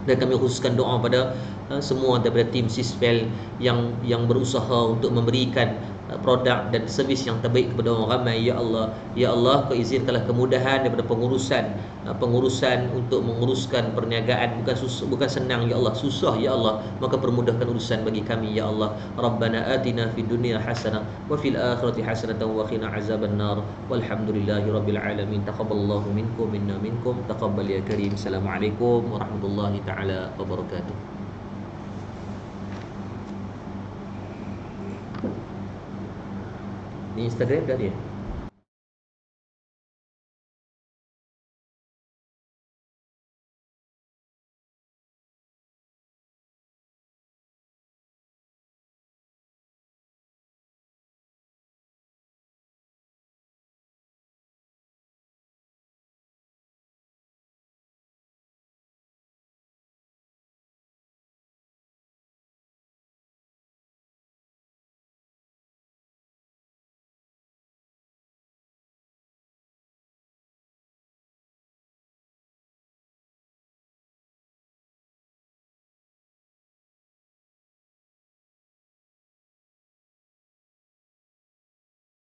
Dan kami khususkan doa pada semua daripada tim Sisvel yang berusaha untuk memberikan produk dan servis yang terbaik kepada orang ramai ya Allah. Ya Allah, Kau izinkanlah kemudahan daripada pengurusan untuk menguruskan perniagaan, bukan senang ya Allah, susah ya Allah. Maka permudahkan urusan bagi kami ya Allah. Rabbana atina fid dunya hasanah wa fil akhirati hasanatan wa qina azabannar. Walhamdulillahi rabbil alamin. Taqabbalallahu minna minkum. Taqabbal ya karim. Assalamualaikum warahmatullahi taala wabarakatuh. Ni Instagram dah dia.